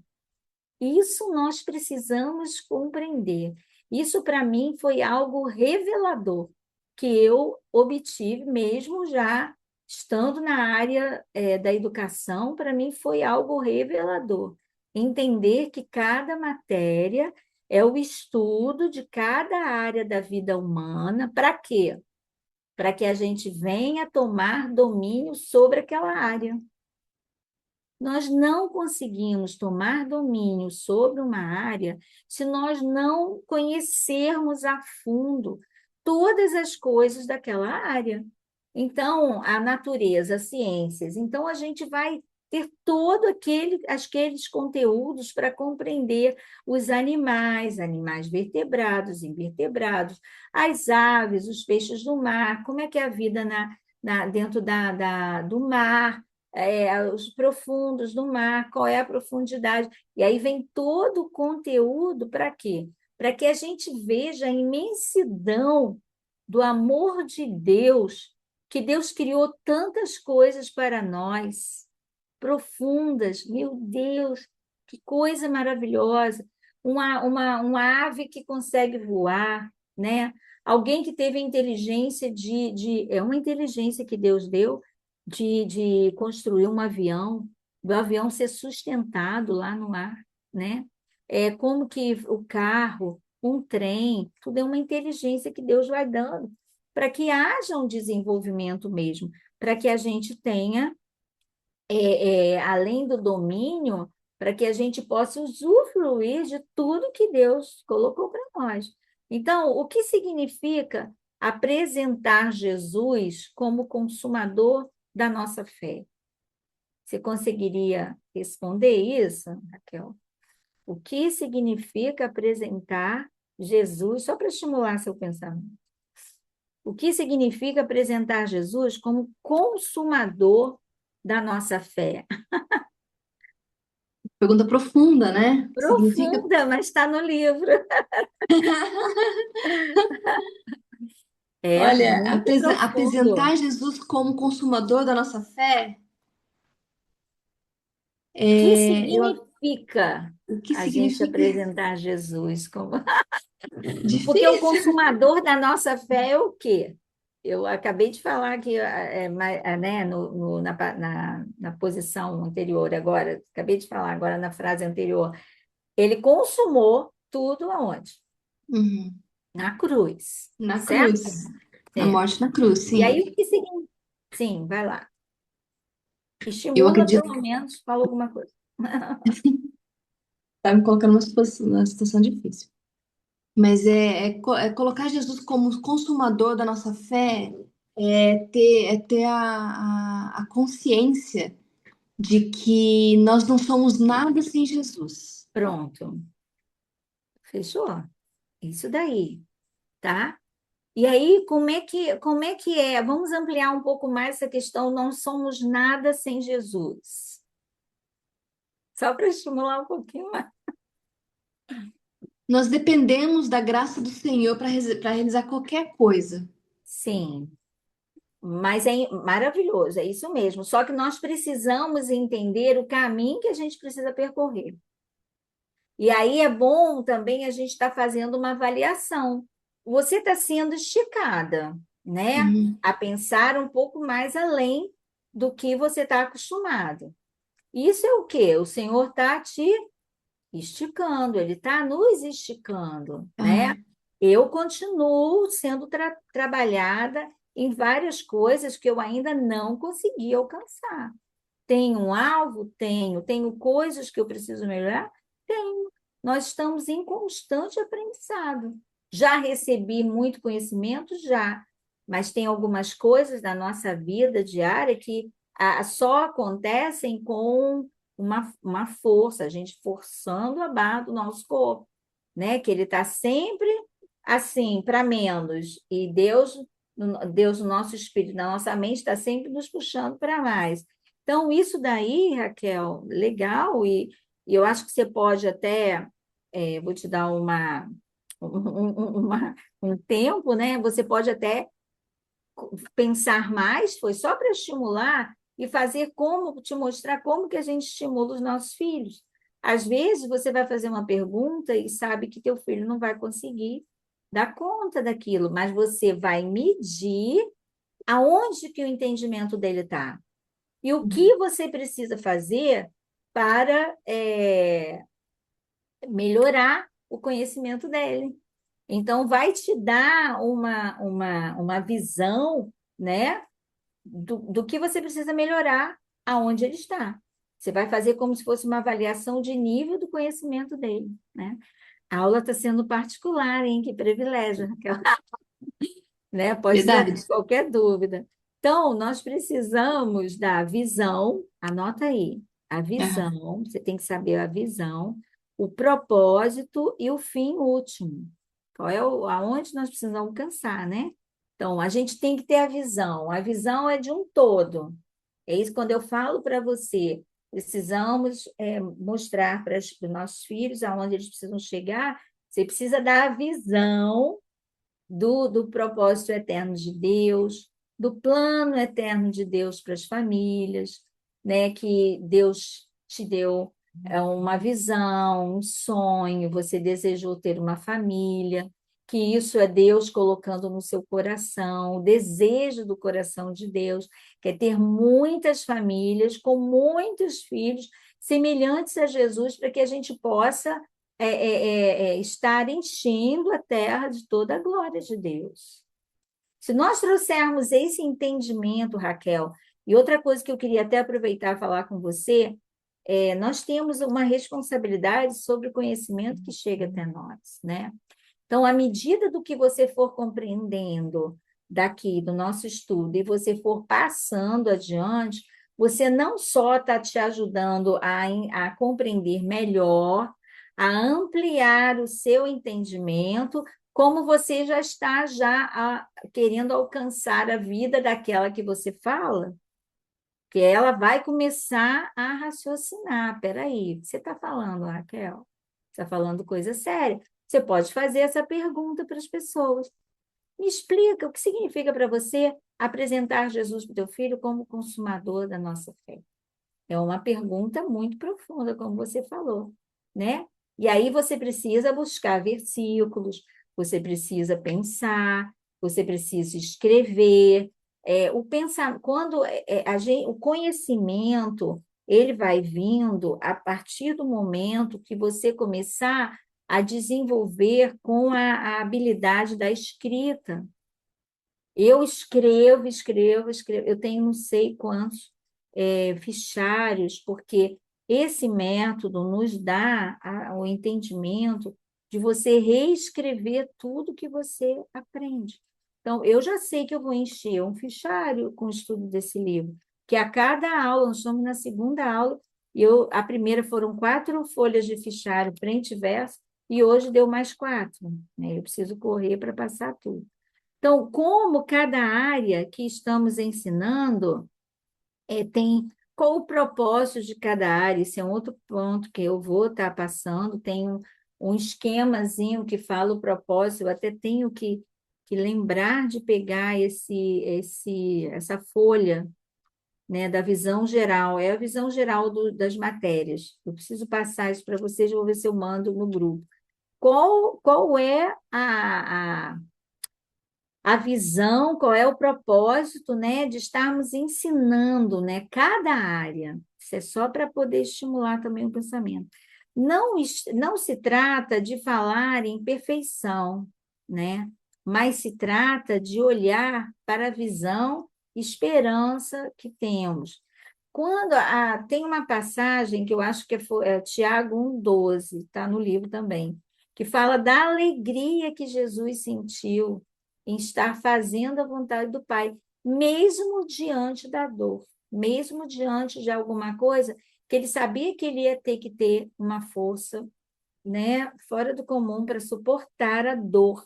Isso nós precisamos compreender. Isso, para mim, foi algo revelador, que eu obtive mesmo já estando na área, da educação, para mim foi algo revelador. Entender que cada matéria é o estudo de cada área da vida humana. Para quê? Para que a gente venha tomar domínio sobre aquela área. Nós não conseguimos tomar domínio sobre uma área se nós não conhecermos a fundo todas as coisas daquela área. Então, a natureza, as ciências. Então, a gente vai ter aqueles conteúdos para compreender os animais vertebrados, invertebrados, as aves, os peixes do mar, como é que é a vida dentro do mar, os profundos do mar, qual é a profundidade. E aí vem todo o conteúdo para quê? Para que a gente veja a imensidão do amor de Deus, que Deus criou tantas coisas para nós, profundas, meu Deus, que coisa maravilhosa. Uma ave que consegue voar, né? Alguém que teve a inteligência é uma inteligência que Deus deu de construir um avião, do avião ser sustentado lá no ar, né? É como que o carro, um trem, tudo é uma inteligência que Deus vai dando para que haja um desenvolvimento mesmo, para que a gente tenha, além do domínio, para que a gente possa usufruir de tudo que Deus colocou para nós. Então, o que significa apresentar Jesus como consumador da nossa fé? Você conseguiria responder isso, Raquel? O que significa apresentar Jesus, só para estimular seu pensamento? O que significa apresentar Jesus como consumador da nossa fé? Pergunta profunda, né? Significa. Profunda, mas está no livro. É Olha, muito profundo. apresentar Jesus como consumador da nossa fé, O que eu, significa o que a gente significa apresentar Jesus como... Porque o difícil? consumador da nossa fé é o quê? Eu acabei de falar que, né, na posição anterior, agora, acabei de falar agora na frase anterior, ele consumou tudo aonde? Uhum. Na cruz, Na certo? cruz. Na É. morte na cruz, E aí, sim. o que significa? Sim, vai lá. Eu Estimula, acredito pelo que menos, fala alguma coisa. está me colocando numa situação difícil. Mas é colocar Jesus como consumador da nossa fé, é ter a consciência de que nós não somos nada sem Jesus. Pronto, fechou? Isso daí, tá? E aí, como é que é? Vamos ampliar um pouco mais essa questão, não somos nada sem Jesus. Só para estimular um pouquinho mais. Nós dependemos da graça do Senhor para realizar qualquer coisa. Sim, mas é maravilhoso, é isso mesmo. Só que nós precisamos entender o caminho que a gente precisa percorrer. E aí é bom também a gente estar fazendo uma avaliação. Você está sendo esticada, né? Uhum. A pensar um pouco mais além do que você está acostumado. Isso é o quê? O Senhor está te esticando, Ele está nos esticando, né? Ah, Eu continuo sendo trabalhada em várias coisas que eu ainda não consegui alcançar. Tenho um alvo? Tenho. Tenho coisas que eu preciso melhorar? Tenho. Nós estamos em constante aprendizado. Já recebi muito conhecimento? Já. Mas tem algumas coisas da nossa vida diária que só acontecem com uma força, a gente forçando a barra do nosso corpo, né? Que ele está sempre assim, para menos. E Deus, no nosso espírito, na nossa mente, está sempre nos puxando para mais. Então, isso daí, Raquel, legal, e eu acho que você pode até, vou te dar um tempo, né? Você pode até pensar mais, foi só para estimular e fazer como, te mostrar como que a gente estimula os nossos filhos. Às vezes você vai fazer uma pergunta e sabe que teu filho não vai conseguir dar conta daquilo, mas você vai medir aonde que o entendimento dele está. E o que você precisa fazer para melhorar o conhecimento dele. Então, vai te dar uma visão, né, do que você precisa melhorar aonde ele está. Você vai fazer como se fosse uma avaliação de nível do conhecimento dele, né? A aula está sendo particular, hein? Que privilégio, Raquel, né? Pode tirar verdade. qualquer dúvida. Então, nós precisamos da visão, anota aí, a Ah, visão, você tem que saber a visão, o propósito e o fim último. Qual é aonde nós precisamos alcançar, né? Então, a gente tem que ter a visão é de um todo. É isso quando eu falo para você, precisamos mostrar para os nossos filhos aonde eles precisam chegar, você precisa dar a visão do propósito eterno de Deus, do plano eterno de Deus para as famílias, né? Que Deus te deu uma visão, um sonho, você desejou ter uma família, que isso é Deus colocando no seu coração, o desejo do coração de Deus, que é ter muitas famílias com muitos filhos semelhantes a Jesus, para que a gente possa estar enchendo a terra de toda a glória de Deus. Se nós trouxermos esse entendimento, Raquel, e outra coisa que eu queria até aproveitar e falar com você, nós temos uma responsabilidade sobre o conhecimento que chega até nós, né? Então, à medida do que você for compreendendo daqui do nosso estudo e você for passando adiante, você não só está te ajudando a compreender melhor, a ampliar o seu entendimento, como você já está querendo alcançar a vida daquela que você fala, que ela vai começar a raciocinar. Peraí, o que você está falando, Raquel? Você está falando coisa séria. Você pode fazer essa pergunta para as pessoas. Me explica o que significa para você apresentar Jesus para o teu filho como consumador da nossa fé. É uma pergunta muito profunda, como você falou, né? E aí você precisa buscar versículos, você precisa pensar, você precisa escrever. Quando o conhecimento ele vai vindo a partir do momento que você começar a desenvolver com a habilidade da escrita. Eu escrevo, escrevo, escrevo. Eu tenho não sei quantos fichários, porque esse método nos dá o entendimento de você reescrever tudo que você aprende. Então, eu já sei que eu vou encher um fichário com o estudo desse livro, que a cada aula, nós estamos na segunda aula, a primeira foram 4 folhas de fichário, frente e verso, e hoje deu mais 4, né? Eu preciso correr para passar tudo. Então, como cada área que estamos ensinando tem qual o propósito de cada área, esse é um outro ponto que eu vou estar passando, tem um esquemazinho que fala o propósito, eu até tenho que lembrar de pegar essa folha, né, da visão geral, é a visão geral das matérias. Eu preciso passar isso para vocês, vou ver se eu mando no grupo. Qual é a visão, qual é o propósito, né, de estarmos ensinando, né, cada área. Isso é só para poder estimular também o pensamento. Não se trata de falar em perfeição, né, mas se trata de olhar para a visão e esperança que temos. Tem uma passagem que eu acho que é Tiago 1,12, está no livro também, que fala da alegria que Jesus sentiu em estar fazendo a vontade do Pai, mesmo diante da dor, mesmo diante de alguma coisa que ele sabia que ele ia ter que ter uma força, né, fora do comum para suportar a dor,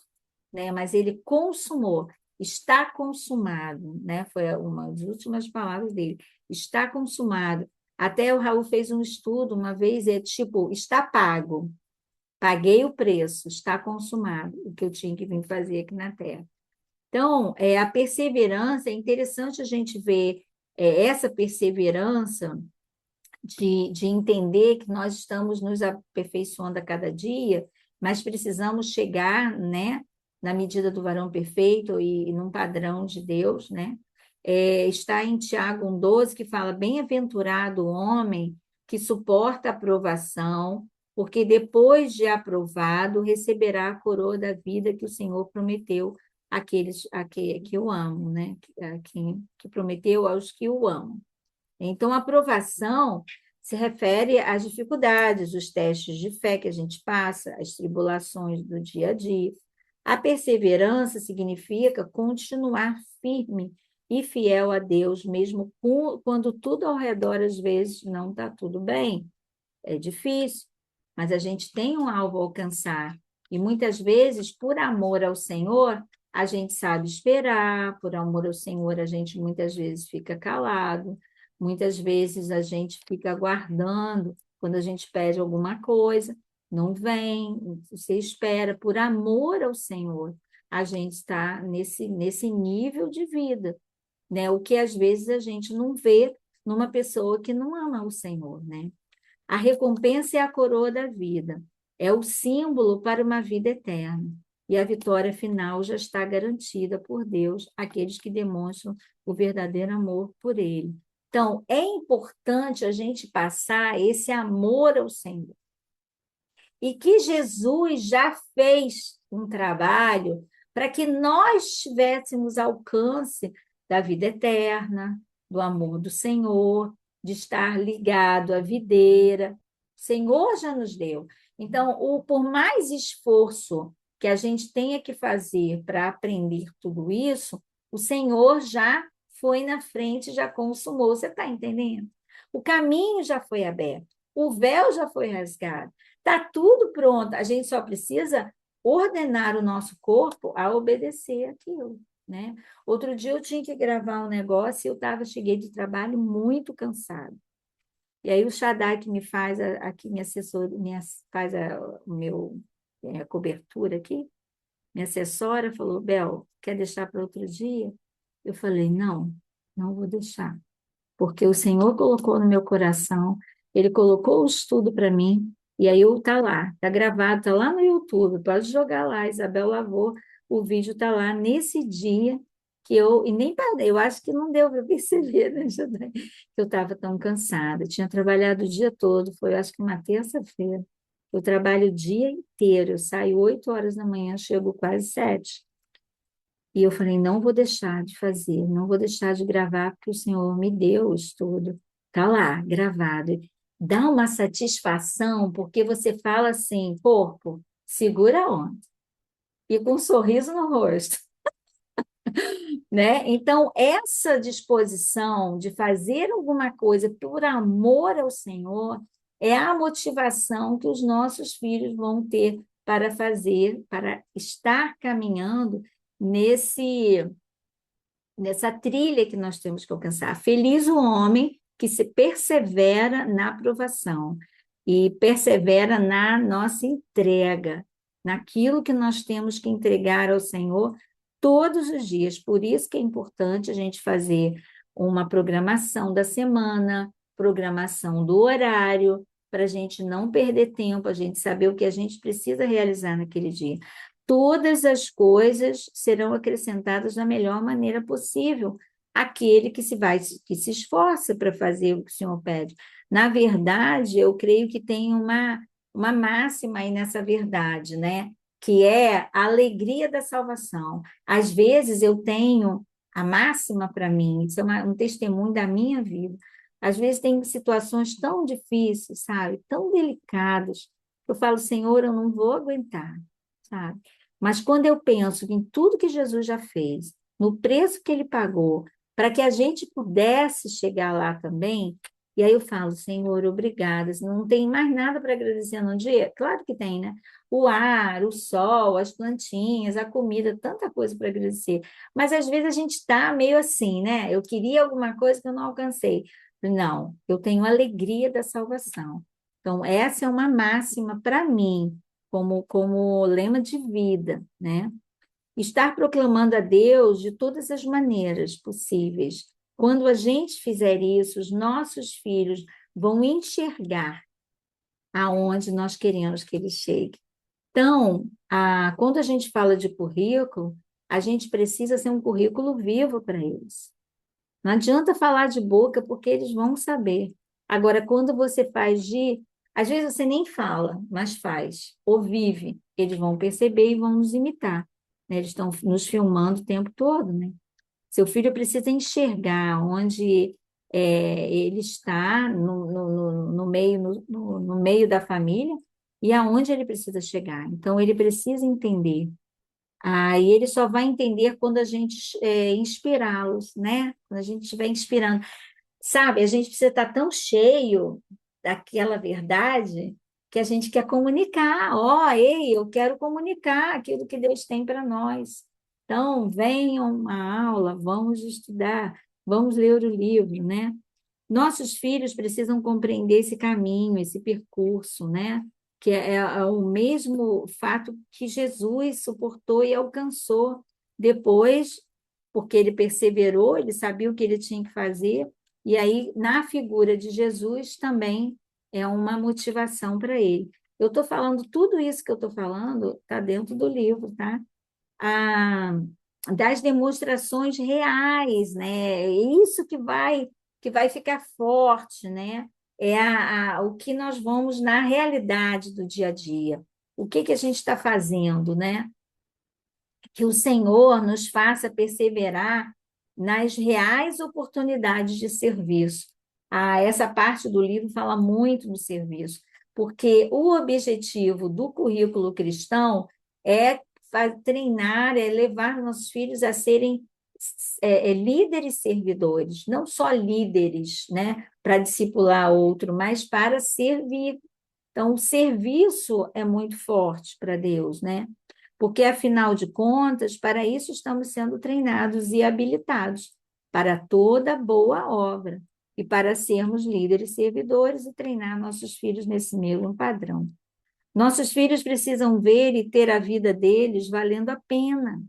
né? Mas ele consumou, está consumado, né? Foi uma das últimas palavras dele, está consumado. Até o Raul fez um estudo uma vez, tipo, está pago, paguei o preço, está consumado, o que eu tinha que vir fazer aqui na Terra. Então, a perseverança, é interessante a gente ver essa perseverança de entender que nós estamos nos aperfeiçoando a cada dia, mas precisamos chegar, né, na medida do varão perfeito e num padrão de Deus, né? Está em Tiago 1,12 que fala: bem-aventurado o homem que suporta a provação, porque depois de aprovado receberá a coroa da vida que o Senhor prometeu àqueles que o amam, né? Que prometeu aos que o amam. Então, a aprovação se refere às dificuldades, os testes de fé que a gente passa, as tribulações do dia a dia. A perseverança significa continuar firme e fiel a Deus, mesmo quando tudo ao redor, às vezes, não está tudo bem. É difícil, mas a gente tem um alvo a alcançar. E muitas vezes, por amor ao Senhor, a gente sabe esperar, por amor ao Senhor, a gente muitas vezes fica calado, muitas vezes a gente fica aguardando quando a gente pede alguma coisa, não vem, você espera, por amor ao Senhor, a gente está nesse nível de vida, né? O que às vezes a gente não vê numa pessoa que não ama o Senhor, né? A recompensa é a coroa da vida, é o símbolo para uma vida eterna. E a vitória final já está garantida por Deus, àqueles que demonstram o verdadeiro amor por Ele. Então, é importante a gente passar esse amor ao Senhor. E que Jesus já fez um trabalho para que nós tivéssemos alcance da vida eterna, do amor do Senhor, de estar ligado à videira. O Senhor já nos deu. Então, por mais esforço que a gente tenha que fazer para aprender tudo isso, o Senhor já foi na frente, já consumou. Você está entendendo? O caminho já foi aberto, o véu já foi rasgado. Está tudo pronto, a gente só precisa ordenar o nosso corpo a obedecer aquilo, né? Outro dia eu tinha que gravar um negócio e cheguei de trabalho muito cansado. E aí o Shaddai que me faz aqui, minha assessora, faz o meu a cobertura aqui, minha assessora falou: Bel, quer deixar para outro dia? Eu falei: não, não vou deixar, porque o Senhor colocou no meu coração, Ele colocou o estudo para mim, e aí está lá, está gravado, está lá no YouTube, pode jogar lá, Isabel Lavor, o vídeo está lá nesse dia que eu, e nem parei, eu acho que não deu para perceber, né, Jadai, que eu estava tão cansada. Eu tinha trabalhado o dia todo, foi, eu acho que uma terça-feira. Eu trabalho o dia inteiro, eu saio 8 horas da manhã, chego quase 7. E eu falei, não vou deixar de fazer, não vou deixar de gravar, porque o Senhor me deu o estudo. Está lá, gravado. Dá uma satisfação, porque você fala assim, corpo, segura a onda. E com um sorriso no rosto, né? Então, essa disposição de fazer alguma coisa por amor ao Senhor é a motivação que os nossos filhos vão ter para fazer, para estar caminhando nesse nessa trilha que nós temos que alcançar. Feliz o homem que se persevera na aprovação e persevera na nossa entrega, naquilo que nós temos que entregar ao Senhor todos os dias. Por isso que é importante a gente fazer uma programação da semana, programação do horário, para a gente não perder tempo, a gente saber o que a gente precisa realizar naquele dia. Todas as coisas serão acrescentadas da melhor maneira possível àquele que se esforça para fazer o que o Senhor pede. Na verdade, eu creio que tem uma máxima aí nessa verdade, né? Que é a alegria da salvação. Às vezes eu tenho a máxima para mim, isso é um testemunho da minha vida. Às vezes tem situações tão difíceis, sabe? Tão delicadas. Eu falo, Senhor, eu não vou aguentar, sabe? Mas quando eu penso em tudo que Jesus já fez, no preço que ele pagou, para que a gente pudesse chegar lá também, e aí eu falo, Senhor, obrigada. Não tem mais nada para agradecer no dia? Claro que tem, né? O ar, o sol, as plantinhas, a comida, tanta coisa para agradecer. Mas às vezes a gente está meio assim, né? Eu queria alguma coisa que eu não alcancei. Não, eu tenho alegria da salvação. Então, essa é uma máxima para mim, como lema de vida, né? Estar proclamando a Deus de todas as maneiras possíveis. Quando a gente fizer isso, os nossos filhos vão enxergar aonde nós queremos que eles cheguem. Então, quando a gente fala de currículo, a gente precisa ser um currículo vivo para eles. Não adianta falar de boca, porque eles vão saber. Agora, quando você faz de. Às vezes você nem fala, mas faz, ou vive, eles vão perceber e vão nos imitar, né? Eles estão nos filmando o tempo todo, né? Seu filho precisa enxergar onde ele está no meio, no meio da família e aonde ele precisa chegar. Então, ele precisa entender. E ele só vai entender quando a gente inspirá-los, né? Quando a gente estiver inspirando. Sabe, a gente precisa estar tão cheio daquela verdade que a gente quer comunicar. Ei, eu quero comunicar aquilo que Deus tem para nós. Então, venham à aula, vamos estudar, vamos ler o livro, né? Nossos filhos precisam compreender esse caminho, esse percurso, né? Que é o mesmo fato que Jesus suportou e alcançou depois, porque ele perseverou, ele sabia o que ele tinha que fazer, e aí, na figura de Jesus, também é uma motivação para ele. Eu estou falando, tudo isso que eu estou falando está dentro do livro, tá? Ah, das demonstrações reais, né? É isso que vai ficar forte, né? É o que nós vamos na realidade do dia a dia. O que a gente está fazendo, né? Que o Senhor nos faça perseverar nas reais oportunidades de serviço. Essa parte do livro fala muito do serviço, porque o objetivo do currículo cristão é treinar, é levar nossos filhos a serem líderes servidores, não só líderes, né, para discipular outro, mas para servir. Então, o serviço é muito forte para Deus, né? Porque, afinal de contas, para isso estamos sendo treinados e habilitados para toda boa obra e para sermos líderes servidores e treinar nossos filhos nesse mesmo padrão. Nossos filhos precisam ver e ter a vida deles valendo a pena.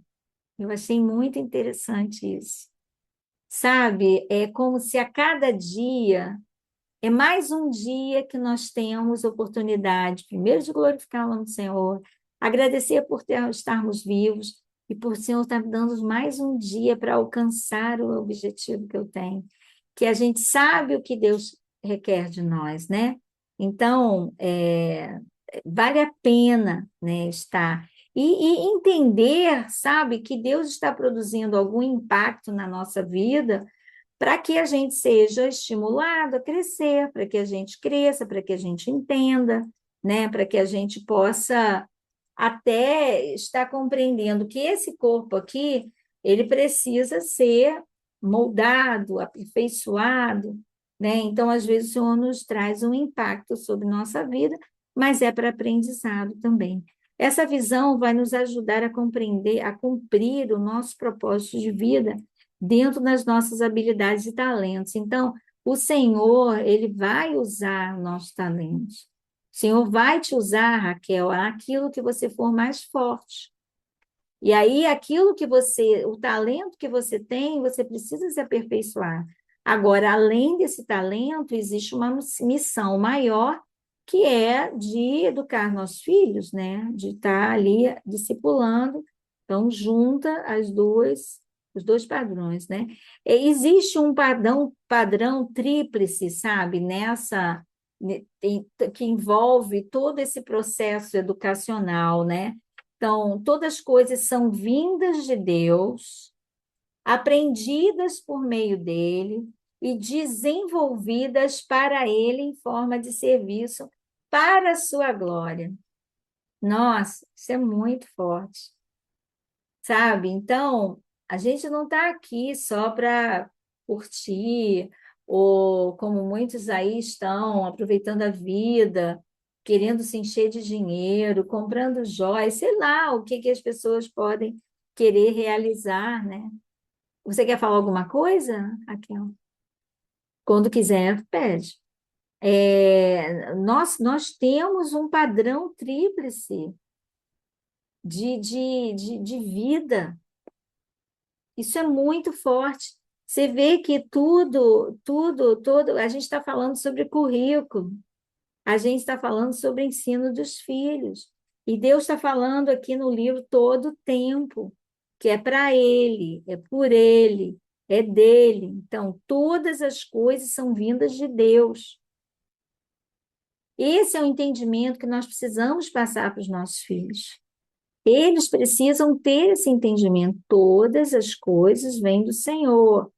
Eu achei muito interessante isso. Sabe, é como se a cada dia é mais um dia que nós temos oportunidade, primeiro, de glorificar o nome do Senhor, agradecer por estarmos vivos e por Senhor estar me dando mais um dia para alcançar o objetivo que eu tenho, que a gente sabe o que Deus requer de nós, né? Então, vale a pena, né, estar e entender, sabe, que Deus está produzindo algum impacto na nossa vida para que a gente seja estimulado a crescer, para que a gente cresça, para que a gente entenda, né, para que a gente possa até estar compreendendo que esse corpo aqui, ele precisa ser moldado, aperfeiçoado, né? Então, às vezes, o Senhor nos traz um impacto sobre nossa vida, mas é para aprendizado também. Essa visão vai nos ajudar a compreender, a cumprir o nosso propósito de vida dentro das nossas habilidades e talentos. Então, o Senhor, ele vai usar nossos talentos. O Senhor vai te usar, Raquel, aquilo que você for mais forte. E aí, aquilo que você, o talento que você tem, você precisa se aperfeiçoar. Agora, além desse talento, existe uma missão maior, que é de educar nossos filhos, né? De estar ali discipulando. Então, junta os dois padrões, né? Existe um padrão tríplice, sabe? Que envolve todo esse processo educacional, né? Então, todas as coisas são vindas de Deus, aprendidas por meio dele e desenvolvidas para ele em forma de serviço para a sua glória. Nossa, isso é muito forte, sabe? Então, a gente não está aqui só para curtir, ou como muitos aí estão, aproveitando a vida, querendo se encher de dinheiro, comprando joias, sei lá o que que as pessoas podem querer realizar, né? Você quer falar alguma coisa, Raquel? Quando quiser, pede. Nós temos um padrão tríplice de vida. Isso é muito forte. Você vê que tudo, a gente está falando sobre currículo, a gente está falando sobre ensino dos filhos. E Deus está falando aqui no livro todo o tempo, que é para Ele, é por Ele, é dele. Então, todas as coisas são vindas de Deus. Esse é o entendimento que nós precisamos passar para os nossos filhos. Eles precisam ter esse entendimento. Todas as coisas vêm do Senhor.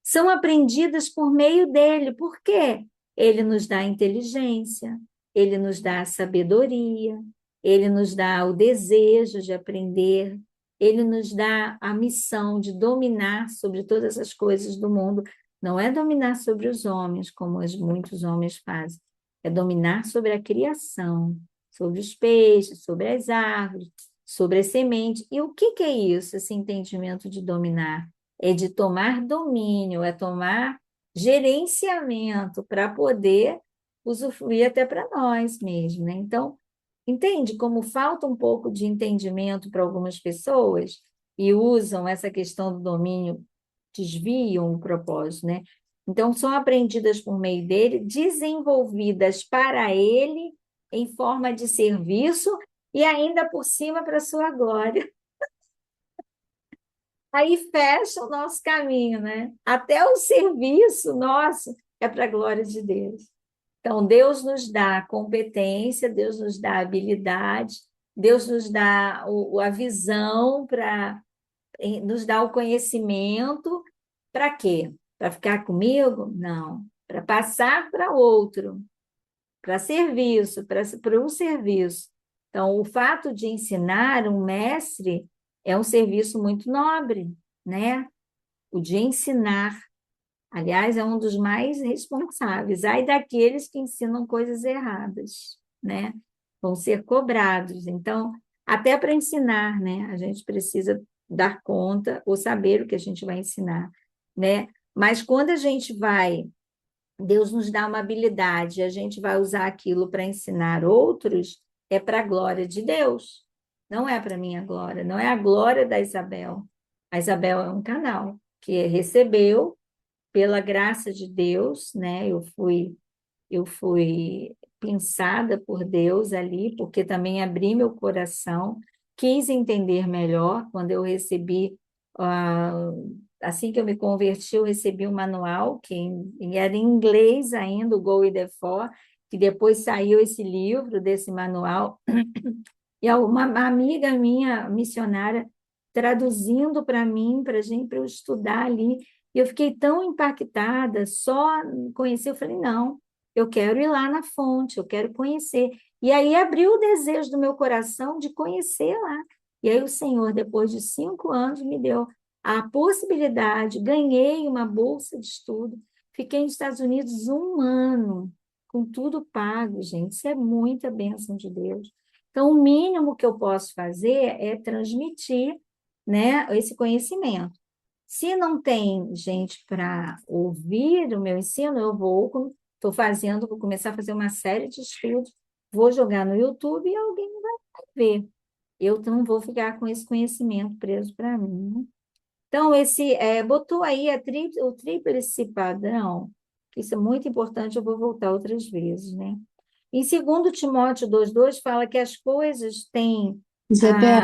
São aprendidas por meio dele. Por quê? Ele nos dá inteligência, ele nos dá a sabedoria, ele nos dá o desejo de aprender, ele nos dá a missão de dominar sobre todas as coisas do mundo. Não é dominar sobre os homens, como muitos homens fazem, é dominar sobre a criação, sobre os peixes, sobre as árvores, sobre as sementes. E o que é isso, esse entendimento de dominar? É de tomar domínio, é tomar gerenciamento para poder usufruir até para nós mesmos, né? Então, entende como falta um pouco de entendimento para algumas pessoas e usam essa questão do domínio, desviam o propósito, né? Então, são aprendidas por meio dele, desenvolvidas para ele em forma de serviço e ainda por cima para a sua glória. Aí fecha o nosso caminho, né? Até o serviço nosso é para a glória de Deus. Então, Deus nos dá competência, Deus nos dá habilidade, Deus nos dá a visão para nos dá o conhecimento. Para quê? Para ficar comigo? Não. Para passar para outro, para serviço, para um serviço. Então, o fato de ensinar um mestre é um serviço muito nobre, né? O de ensinar, aliás, é um dos mais responsáveis. Ai daqueles que ensinam coisas erradas, né? Vão ser cobrados. Então, até para ensinar, né? A gente precisa dar conta ou saber o que a gente vai ensinar, né? Mas quando a gente vai Deus nos dá uma habilidade, a gente vai usar aquilo para ensinar outros, é para a glória de Deus. Não é para a minha glória, não é a glória da Isabel. A Isabel é um canal que recebeu pela graça de Deus, né? Eu fui pensada por Deus ali, porque também abri meu coração quis entender melhor quando eu recebi, ah, assim que eu me converti, eu recebi um manual era em inglês ainda, o Go with the Four, que depois saiu esse livro desse manual, e uma amiga minha, missionária, traduzindo para mim, para gente, para eu estudar ali, e eu fiquei tão impactada, só conhecer, eu falei, não, eu quero ir lá na fonte, eu quero conhecer. E aí abriu o desejo do meu coração de conhecer lá. E aí o Senhor, depois de 5 anos, me deu a possibilidade, ganhei uma bolsa de estudo, fiquei nos Estados Unidos 1 ano, com tudo pago, gente. Isso é muita bênção de Deus. Então, o mínimo que eu posso fazer é transmitir, né, esse conhecimento. Se não tem gente para ouvir o meu ensino, eu estou fazendo, vou começar a fazer uma série de estudos, vou jogar no YouTube e alguém vai ver. Eu não vou ficar com esse conhecimento preso para mim, né? Então, botou aí o tríplice padrão, que isso é muito importante, eu vou voltar outras vezes, né? Em 2 Timóteo 2,2 fala que as coisas têm a. Isabel,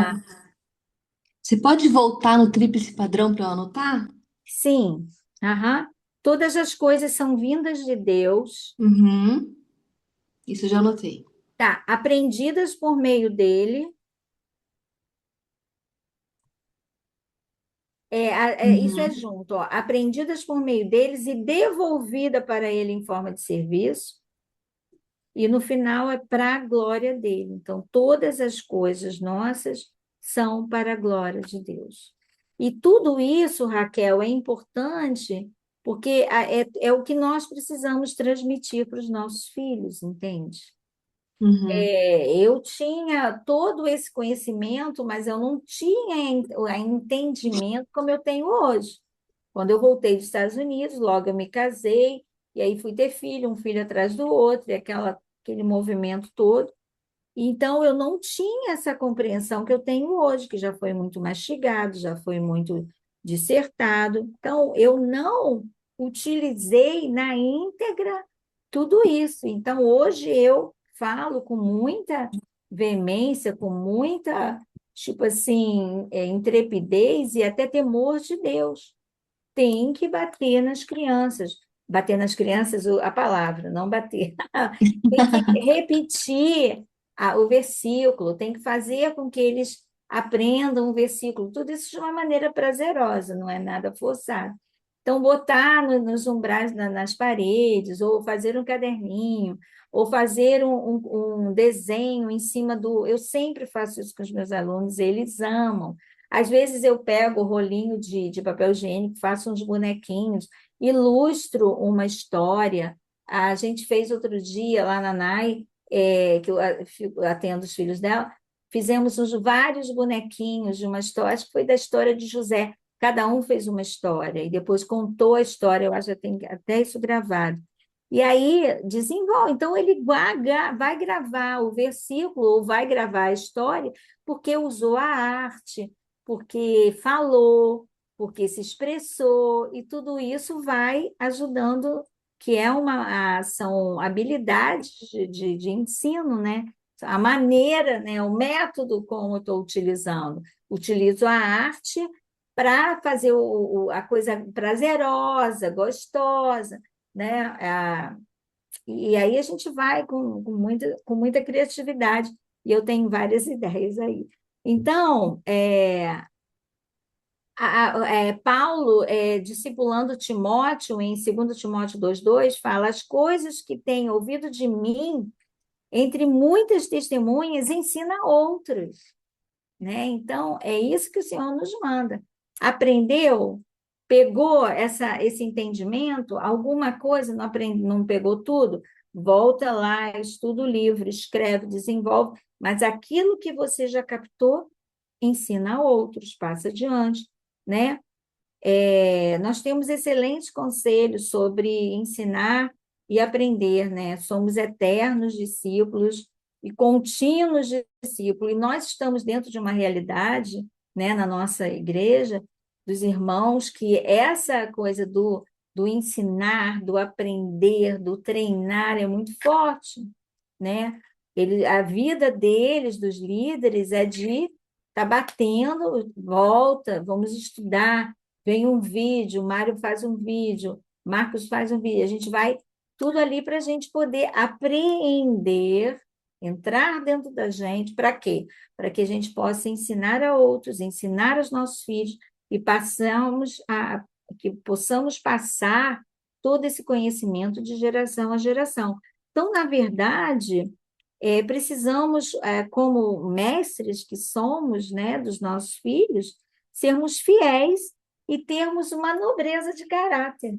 você pode voltar no tríplice padrão para eu anotar? Sim, aham. Todas as coisas são vindas de Deus, Uhum, isso eu já anotei. tá? Aprendidas por meio dele, isso é Uhum, junto, ó, aprendidas por meio deles e devolvida para ele em forma de serviço, e no final é para a glória dele. Então, todas as coisas nossas são para a glória de Deus. E tudo isso, Raquel, é importante porque é o que nós precisamos transmitir para os nossos filhos, entende? uhum, Eu tinha todo esse conhecimento, mas eu não tinha o entendimento como eu tenho hoje. Quando eu voltei dos Estados Unidos, logo eu me casei, e aí fui ter filho, um filho atrás do outro, e aquele movimento todo. Então, eu não tinha essa compreensão que eu tenho hoje, que já foi muito mastigado, já foi muito dissertado. Então, eu não utilizei na íntegra tudo isso. Então, hoje eu falo com muita veemência, com muita, tipo assim, intrepidez e até temor de Deus. Tem que bater nas crianças. Bater nas crianças, a palavra, não bater. Tem que repetir o versículo, tem que fazer com que eles aprendam o versículo. Tudo isso de uma maneira prazerosa, não é nada forçado. Então, botar nos umbrais, nas paredes, ou fazer um caderninho, ou fazer um desenho em cima do. Eu sempre faço isso com os meus alunos, eles amam. Às vezes eu pego o rolinho de papel higiênico, faço uns bonequinhos, ilustro uma história. A gente fez outro dia lá na NAI, que eu atendo os filhos dela, fizemos vários bonequinhos de uma história, acho que foi da história de José. Cada um fez uma história e depois contou a história, eu acho que tem até isso gravado. E aí desenvolve. Então, ele vai gravar o versículo ou vai gravar a história porque usou a arte, porque falou, porque se expressou, e tudo isso vai ajudando, que são habilidades de ensino, né? A maneira, né? O método como eu estou utilizando. Utilizo a arte para fazer a coisa prazerosa, gostosa, né? E aí a gente vai com muita criatividade, e eu tenho várias ideias aí. Então, Paulo, discipulando Timóteo, em 2 Timóteo 2,2, fala: as coisas que tem ouvido de mim, entre muitas testemunhas, ensina a outros, né? Então, é isso que o Senhor nos manda. Aprendeu? Pegou esse entendimento? Alguma coisa não pegou tudo? Volta lá, estuda o livro, escreve, desenvolve, mas aquilo que você já captou, ensina a outros, passa adiante, né? Nós temos excelentes conselhos sobre ensinar e aprender, né? Somos eternos discípulos e contínuos discípulos, e nós estamos dentro de uma realidade, né, na nossa igreja, dos irmãos, que essa coisa do ensinar, do aprender, do treinar é muito forte, né? A vida deles, dos líderes, é de Está batendo, volta, vamos estudar. Vem um vídeo, Mário faz um vídeo, Marcos faz um vídeo. A gente vai tudo ali para a gente poder apreender, entrar dentro da gente. Para quê? Para que a gente possa ensinar a outros, ensinar aos nossos filhos e que possamos passar todo esse conhecimento de geração a geração. Então, na verdade, precisamos, como mestres que somos, né, dos nossos filhos, sermos fiéis e termos uma nobreza de caráter,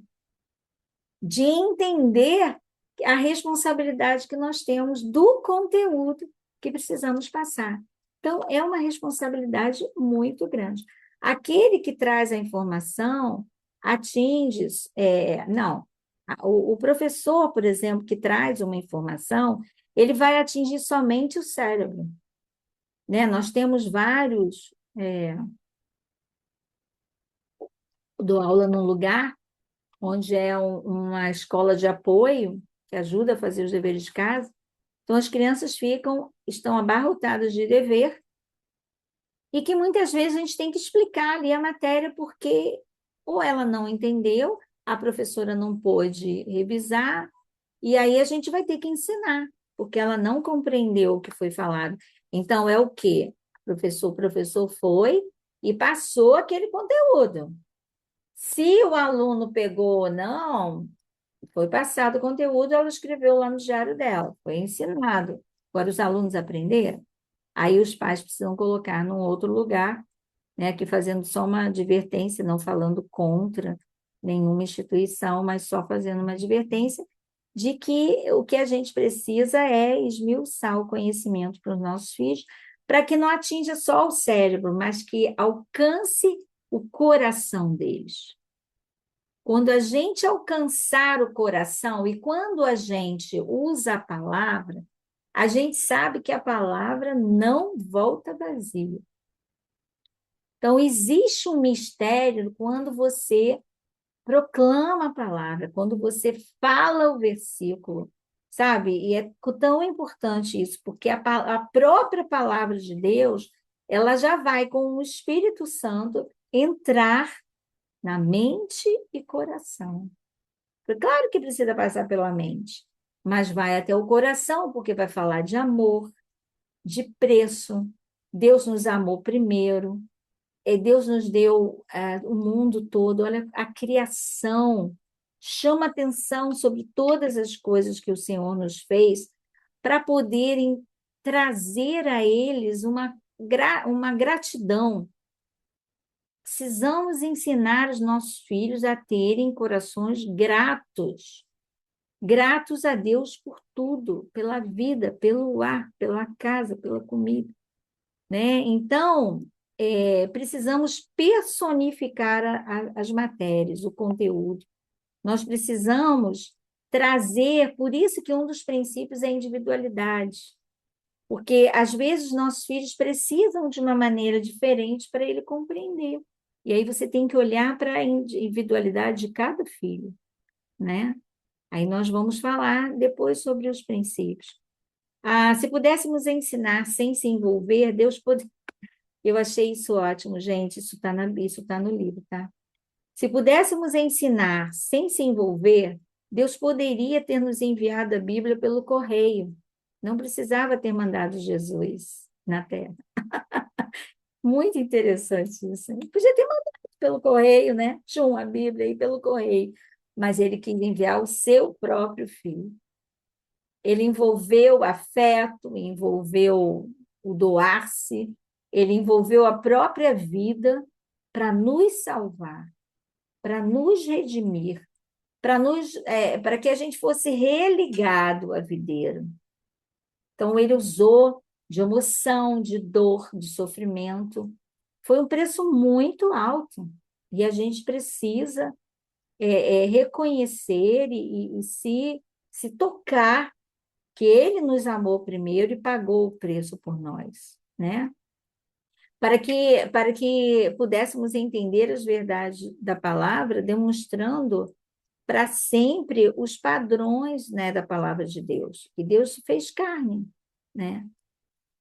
de entender a responsabilidade que nós temos do conteúdo que precisamos passar. Então, é uma responsabilidade muito grande. Aquele que traz a informação atinge, não. O professor, por exemplo, que traz uma informação, ele vai atingir somente o cérebro, né? Nós temos vários, dou aula num lugar onde é uma escola de apoio que ajuda a fazer os deveres de casa. Então, as crianças estão abarrotadas de dever e que muitas vezes a gente tem que explicar ali a matéria porque ou ela não entendeu, a professora não pôde revisar, e aí a gente vai ter que ensinar, porque ela não compreendeu o que foi falado. Então, é o quê? O professor foi e passou aquele conteúdo. Se o aluno pegou ou não, foi passado o conteúdo, ela escreveu lá no diário dela, foi ensinado. Agora, os alunos aprenderam? Aí os pais precisam colocar num outro lugar, né, aqui fazendo só uma advertência, não falando contra nenhuma instituição, mas só fazendo uma advertência de que o que a gente precisa é esmiuçar o conhecimento para os nossos filhos, para que não atinja só o cérebro, mas que alcance o coração deles. Quando a gente alcançar o coração e quando a gente usa a palavra, a gente sabe que a palavra não volta vazia. Então, existe um mistério quando você proclama a palavra, quando você fala o versículo, sabe? E é tão importante isso, porque a própria palavra de Deus, ela já vai com o Espírito Santo entrar na mente e coração. Claro que precisa passar pela mente, mas vai até o coração, porque vai falar de amor, de preço. Deus nos amou primeiro, Deus nos deu o mundo todo, olha, a criação. Chama atenção sobre todas as coisas que o Senhor nos fez, para poderem trazer a eles uma gratidão. Precisamos ensinar os nossos filhos a terem corações gratos, gratos a Deus por tudo, pela vida, pelo ar, pela casa, pela comida, né? Então, precisamos personificar as matérias, o conteúdo. Nós precisamos trazer, por isso que um dos princípios é a individualidade, porque às vezes nossos filhos precisam de uma maneira diferente para ele compreender. E aí você tem que olhar para a individualidade de cada filho, né? Aí nós vamos falar depois sobre os princípios. Se pudéssemos ensinar sem se envolver, Deus poderia. Eu achei isso ótimo, gente. Isso tá no livro, tá? Se pudéssemos ensinar sem se envolver, Deus poderia ter nos enviado a Bíblia pelo correio. Não precisava ter mandado Jesus na Terra. Muito interessante isso. Ele podia ter mandado pelo correio, né? A Bíblia aí pelo correio. Mas ele quis enviar o seu próprio filho. Ele envolveu afeto, envolveu o doar-se, ele envolveu a própria vida para nos salvar, para nos redimir, para que a gente fosse religado à videira. Então, ele usou de emoção, de dor, de sofrimento. Foi um preço muito alto. E a gente precisa reconhecer e se tocar que ele nos amou primeiro e pagou o preço por nós, né? Para que pudéssemos entender as verdades da palavra, demonstrando para sempre os padrões, né, da palavra de Deus. E Deus se fez carne, né?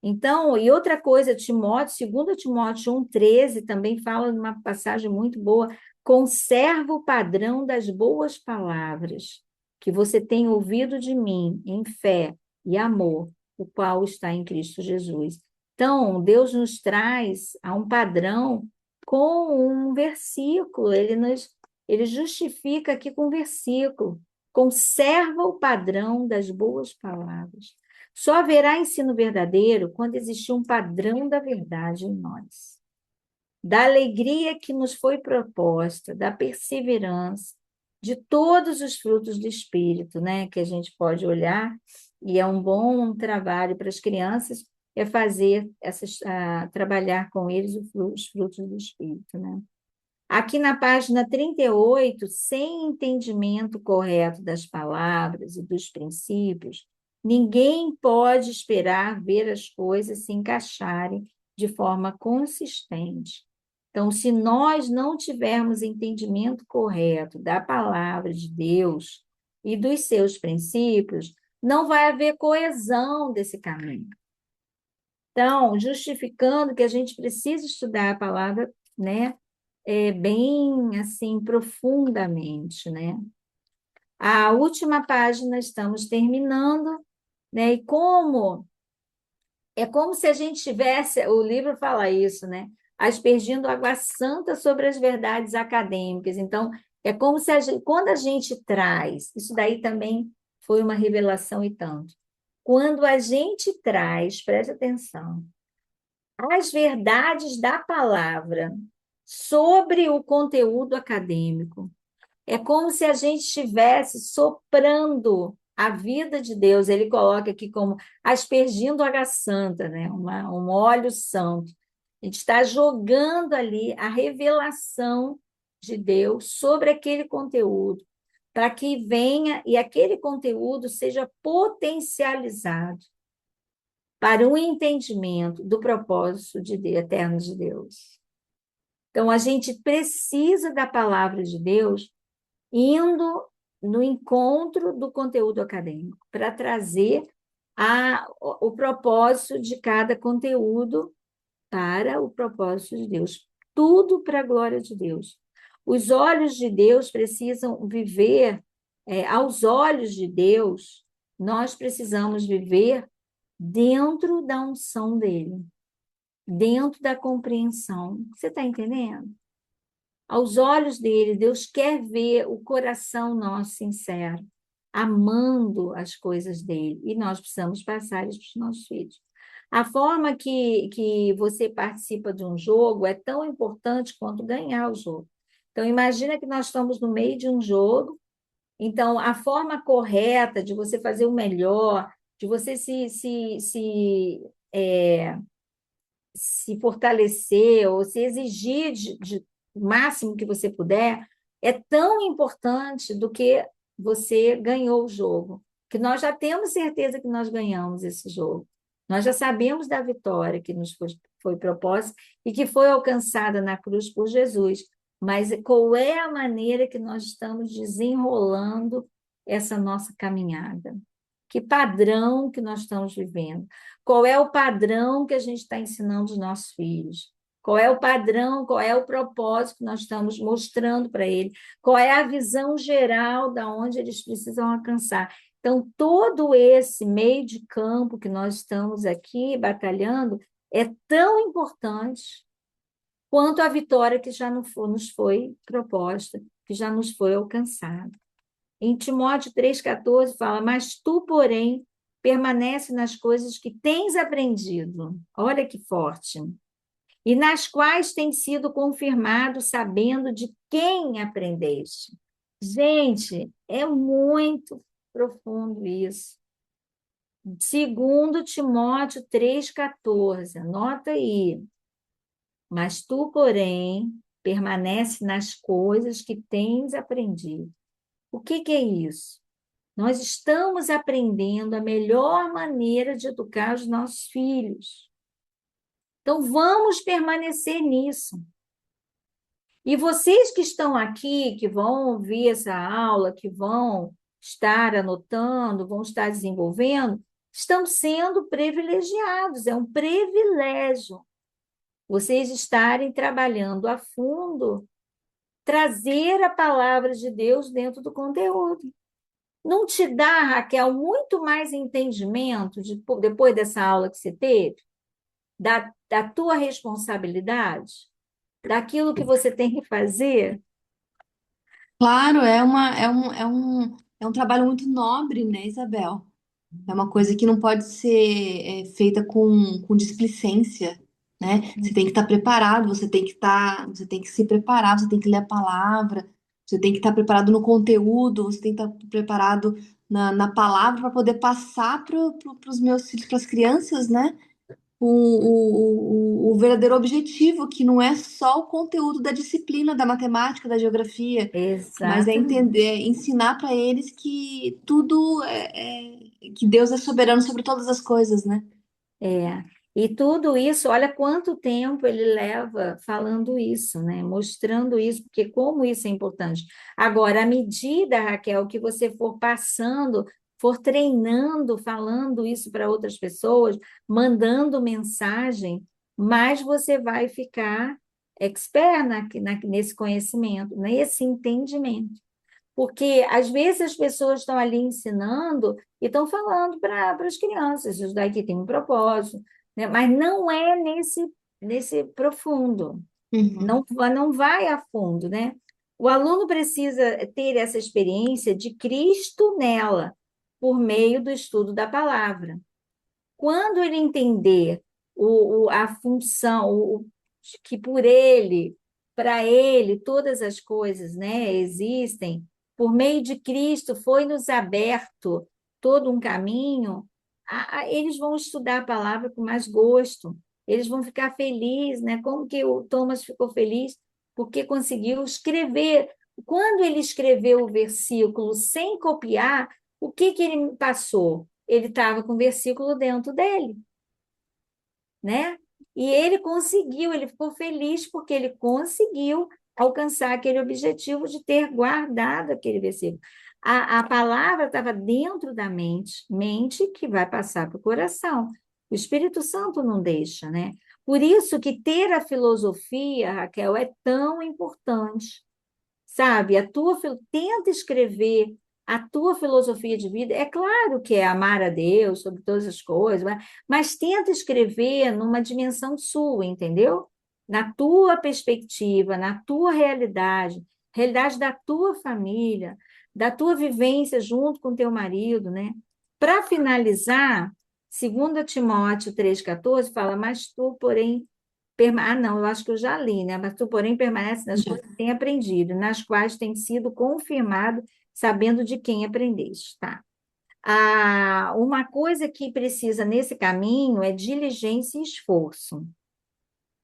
Então, e outra coisa, Timóteo, 2 Timóteo 1,13 também fala de uma passagem muito boa, conserva o padrão das boas palavras que você tem ouvido de mim em fé e amor, o qual está em Cristo Jesus. Então, Deus nos traz a um padrão com um versículo, ele justifica aqui com um versículo, conserva o padrão das boas palavras. Só haverá ensino verdadeiro quando existir um padrão da verdade em nós, da alegria que nos foi proposta, da perseverança, de todos os frutos do Espírito, né? Que a gente pode olhar, e é um bom trabalho para as crianças, é fazer trabalhar com eles os frutos do Espírito, né? Aqui na página 38, sem entendimento correto das palavras e dos princípios, ninguém pode esperar ver as coisas se encaixarem de forma consistente. Então, se nós não tivermos entendimento correto da palavra de Deus e dos seus princípios, não vai haver coesão desse caminho. Então, justificando que a gente precisa estudar a palavra, né? Bem assim profundamente, né? A última página estamos terminando, né? E como é como se a gente tivesse, o livro fala isso, né? Aspergindo água santa sobre as verdades acadêmicas. Então, é como se quando a gente traz, isso daí também foi uma revelação e tanto. Quando a gente traz, preste atenção, as verdades da palavra sobre o conteúdo acadêmico. É como se a gente estivesse soprando a vida de Deus. Ele coloca aqui como aspergindo água santa, né? Um óleo santo. A gente está jogando ali a revelação de Deus sobre aquele conteúdo, para que venha e aquele conteúdo seja potencializado para o entendimento do propósito eterno de Deus. Então, a gente precisa da palavra de Deus indo no encontro do conteúdo acadêmico, para trazer o propósito de cada conteúdo para o propósito de Deus. Tudo para a glória de Deus. Os olhos de Deus precisam viver, aos olhos de Deus, nós precisamos viver dentro da unção dele, dentro da compreensão. Você está entendendo? Aos olhos dele, Deus quer ver o coração nosso sincero, amando as coisas dele, e nós precisamos passar isso para os nossos filhos. A forma que você participa de um jogo é tão importante quanto ganhar o jogo. Então, imagina que nós estamos no meio de um jogo, então, a forma correta de você fazer o melhor, de você se fortalecer ou se exigir o máximo que você puder, é tão importante do que você ganhou o jogo, que nós já temos certeza que nós ganhamos esse jogo. Nós já sabemos da vitória que nos foi proposta e que foi alcançada na cruz por Jesus. Mas qual é a maneira que nós estamos desenrolando essa nossa caminhada? Que padrão que nós estamos vivendo? Qual é o padrão que a gente está ensinando os nossos filhos? Qual é o padrão, qual é o propósito que nós estamos mostrando para eles? Qual é a visão geral da onde eles precisam alcançar? Então, todo esse meio de campo que nós estamos aqui batalhando é tão importante quanto a vitória que já nos foi proposta, que já nos foi alcançada. Em Timóteo 3,14 fala, mas tu, porém, permanece nas coisas que tens aprendido. Olha que forte. E nas quais tens sido confirmado, sabendo de quem aprendeste. Gente, é muito profundo isso. Segundo Timóteo 3,14, anota aí. Mas tu, porém, permanece nas coisas que tens aprendido. O que é isso? Nós estamos aprendendo a melhor maneira de educar os nossos filhos. Então, vamos permanecer nisso. E vocês que estão aqui, que vão ouvir essa aula, que vão estar anotando, vão estar desenvolvendo, estão sendo privilegiados, é um privilégio vocês estarem trabalhando a fundo, trazer a palavra de Deus dentro do conteúdo. Não te dá, Raquel, muito mais entendimento depois dessa aula que você teve, da tua responsabilidade, daquilo que você tem que fazer? Claro, é um trabalho muito nobre, né, Isabel? É uma coisa que não pode ser feita com displicência, né? Você tem que estar preparado, você tem que se preparar, você tem que ler a palavra, você tem que estar preparado no conteúdo, você tem que estar preparado na palavra para poder passar para os meus filhos, para as crianças, né? O verdadeiro objetivo, que não é só o conteúdo da disciplina, da matemática, da geografia, mas é Exatamente. entender, é ensinar para eles que que Deus é soberano sobre todas as coisas, né? É. E tudo isso, olha quanto tempo ele leva falando isso, né? Mostrando isso, porque como isso é importante. Agora, à medida, Raquel, que você for passando, for treinando, falando isso para outras pessoas, mandando mensagem, mais você vai ficar expert nesse conhecimento, nesse entendimento. Porque às vezes as pessoas estão ali ensinando e estão falando para as crianças, isso daqui tem um propósito, né? Mas não é nesse profundo, Uhum. não vai a fundo, né? O aluno precisa ter essa experiência de Cristo nela, por meio do estudo da palavra. Quando ele entender a função, que por ele, para ele, todas as coisas, né, existem, por meio de Cristo foi-nos aberto todo um caminho, eles vão estudar a palavra com mais gosto, eles vão ficar felizes, né? Como que o Thomas ficou feliz? Porque conseguiu escrever. Quando ele escreveu o versículo sem copiar, o que que ele passou? Ele estava com o versículo dentro dele, né? E ele conseguiu, ele ficou feliz porque ele conseguiu alcançar aquele objetivo de ter guardado aquele versículo. A palavra estava dentro da mente, mente que vai passar para o coração. O Espírito Santo não deixa, né? Por isso que ter a filosofia, Raquel, é tão importante, sabe? Tenta escrever a tua filosofia de vida. É claro que é amar a Deus sobre todas as coisas, mas tenta escrever numa dimensão sua, entendeu? Na tua perspectiva, na tua realidade, realidade da tua família, da tua vivência junto com teu marido, né? Para finalizar, 2 Timóteo 3,14 fala, mas tu, porém, não, eu acho que eu já li, né? Mas tu, porém, permanece nas coisas que tem aprendido, nas quais tem sido confirmado, sabendo de quem aprendeste, tá? Uma coisa que precisa nesse caminho é diligência e esforço,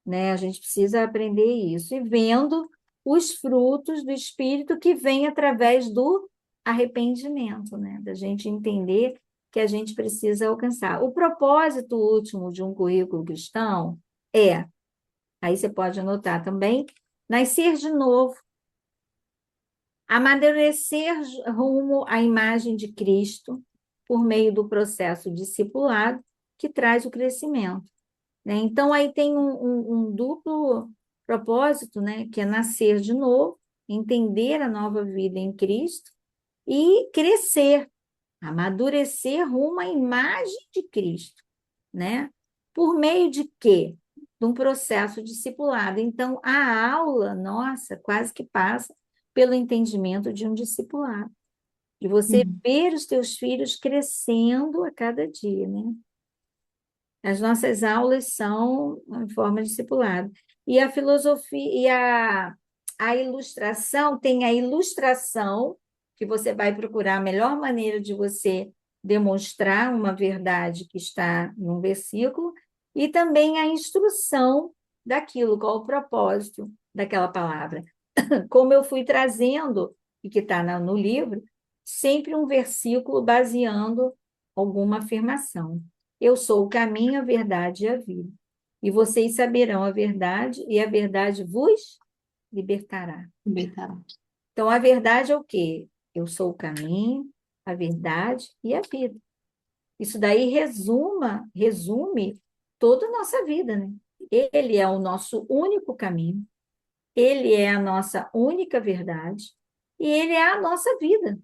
né? A gente precisa aprender isso, e vendo os frutos do Espírito que vem através do arrependimento, né? Da gente entender que a gente precisa alcançar. O propósito último de um currículo cristão é, aí você pode anotar também, nascer de novo, amadurecer rumo à imagem de Cristo por meio do processo discipulado que traz o crescimento, né? Então, aí tem um duplo propósito, né? Que é nascer de novo, entender a nova vida em Cristo e crescer, amadurecer rumo à imagem de Cristo, né? Por meio de quê? De um processo discipulado. Então, a aula, nossa, quase que passa pelo entendimento de um discipulado, de você Uhum. ver os teus filhos crescendo a cada dia, né? As nossas aulas são em forma de discipulado. E a filosofia e a ilustração, tem a ilustração, que você vai procurar a melhor maneira de você demonstrar uma verdade que está num versículo, e também a instrução daquilo, qual o propósito daquela palavra. Como eu fui trazendo, e que está no livro, sempre um versículo baseando alguma afirmação. Eu sou o caminho, a verdade e a vida. E vocês saberão a verdade, e a verdade vos libertará. Libertar. Então, a verdade é o quê? Eu sou o caminho, a verdade e a vida. Isso daí resume toda a nossa vida, né? Ele é o nosso único caminho, ele é a nossa única verdade e ele é a nossa vida.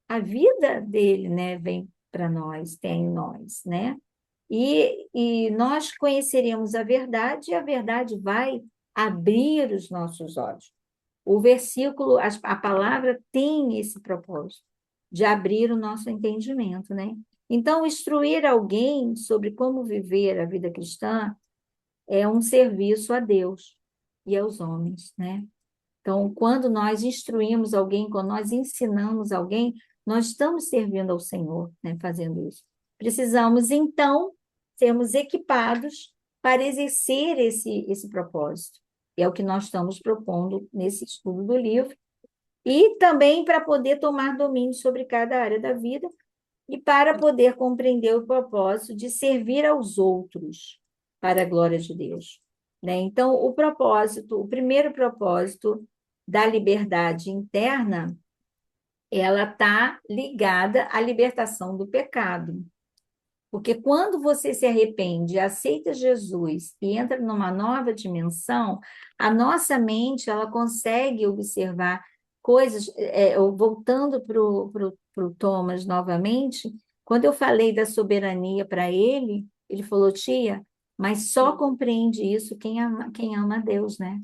A vida dele, né, vem para nós, tem em nós, né? E nós conheceremos a verdade e a verdade vai abrir os nossos olhos. O versículo, a palavra tem esse propósito de abrir o nosso entendimento, né? Então, instruir alguém sobre como viver a vida cristã é um serviço a Deus e aos homens, né? Então, quando nós instruímos alguém, quando nós ensinamos alguém, nós estamos servindo ao Senhor, né, fazendo isso. Precisamos, então, sermos equipados para exercer esse propósito. E é o que nós estamos propondo nesse estudo do livro. E também para poder tomar domínio sobre cada área da vida e para poder compreender o propósito de servir aos outros para a glória de Deus. Né? Então, o primeiro propósito da liberdade interna, ela está ligada à libertação do pecado. Porque quando você se arrepende, aceita Jesus e entra numa nova dimensão, a nossa mente ela consegue observar coisas. Voltando para o Thomas novamente, quando eu falei da soberania para ele, ele falou, tia, mas só compreende isso quem ama a Deus, né?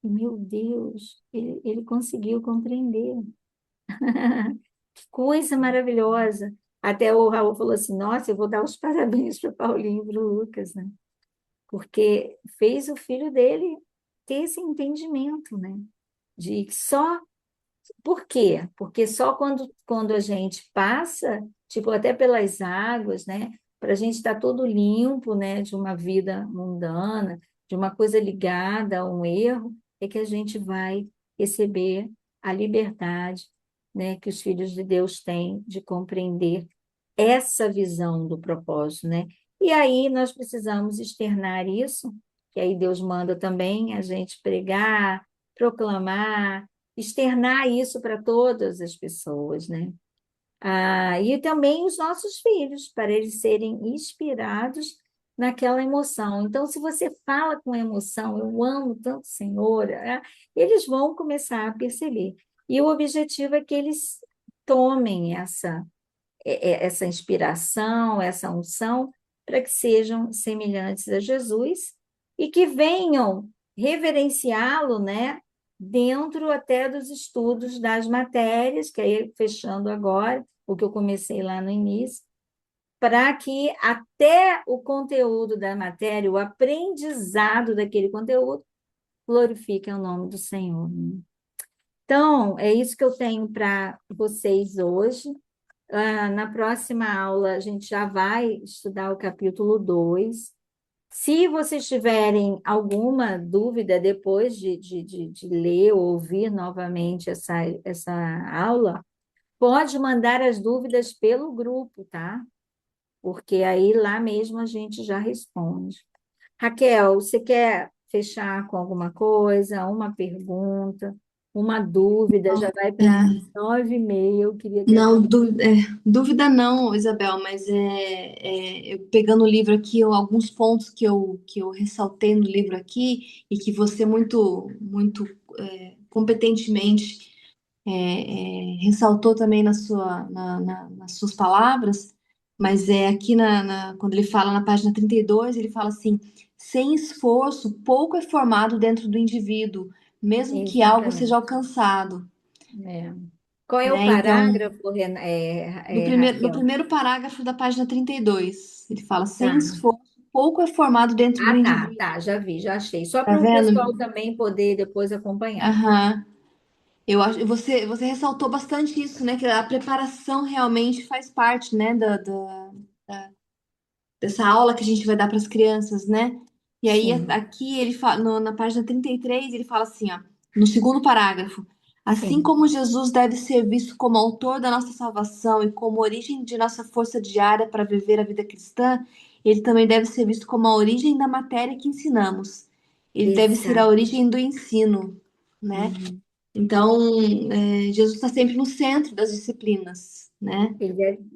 Meu Deus, ele conseguiu compreender. Que coisa maravilhosa. Até o Raul falou assim: Nossa, eu vou dar os parabéns para o Paulinho e para o Lucas, né? Porque fez o filho dele ter esse entendimento, né? De só. Por quê? Porque só quando a gente passa, tipo, até pelas águas, né? Para a gente estar todo limpo, né? De uma vida mundana, de uma coisa ligada a um erro, é que a gente vai receber a liberdade, né? Que os filhos de Deus têm de compreender essa visão do propósito, né? E aí nós precisamos externar isso, que aí Deus manda também a gente pregar, proclamar, externar isso para todas as pessoas, né? E também os nossos filhos, para eles serem inspirados naquela emoção. Então, se você fala com emoção, eu amo tanto o Senhor, eles vão começar a perceber. E o objetivo é que eles tomem essa inspiração, essa unção, para que sejam semelhantes a Jesus e que venham reverenciá-lo, né? Dentro até dos estudos das matérias, que aí fechando agora, o que eu comecei lá no início, para que até o conteúdo da matéria, o aprendizado daquele conteúdo, glorifique o nome do Senhor. Né? Então, é isso que eu tenho para vocês hoje. Na próxima aula, a gente já vai estudar o capítulo 2. Se vocês tiverem alguma dúvida depois de ler ou ouvir novamente essa aula, pode mandar as dúvidas pelo grupo, tá? Porque aí lá mesmo a gente já responde. Raquel, você quer fechar com alguma coisa, uma pergunta, uma dúvida? Já vai para É, 9h30, eu queria que não, dúvida não, Isabel, mas eu pegando o livro aqui, alguns pontos que eu ressaltei no livro aqui e que você muito competentemente ressaltou também nas suas palavras, mas aqui quando ele fala na página 32 ele fala assim, sem esforço, pouco é formado dentro do indivíduo, mesmo que algo seja exatamente. alcançado, É. Qual é o né? Então, parágrafo, no Raquel? primeiro parágrafo da página 32 ele fala, sem Tá. esforço, pouco é formado dentro do indivíduo. Tá, já vi, já achei. Só Tá para o pessoal vendo? também poder depois acompanhar. Aham. Eu acho, você ressaltou bastante isso, né? Que a preparação realmente faz parte, né? Dessa aula que a gente vai dar para as crianças, né? E aí Sim, aqui ele fala, na página 33 ele fala assim, ó, no segundo parágrafo, assim sim, como Jesus deve ser visto como autor da nossa salvação e como origem de nossa força diária para viver a vida cristã, ele também deve ser visto como a origem da matéria que ensinamos. Ele deve ser a exato. origem do ensino, né? Uhum. Então, Jesus está sempre no centro das disciplinas, né?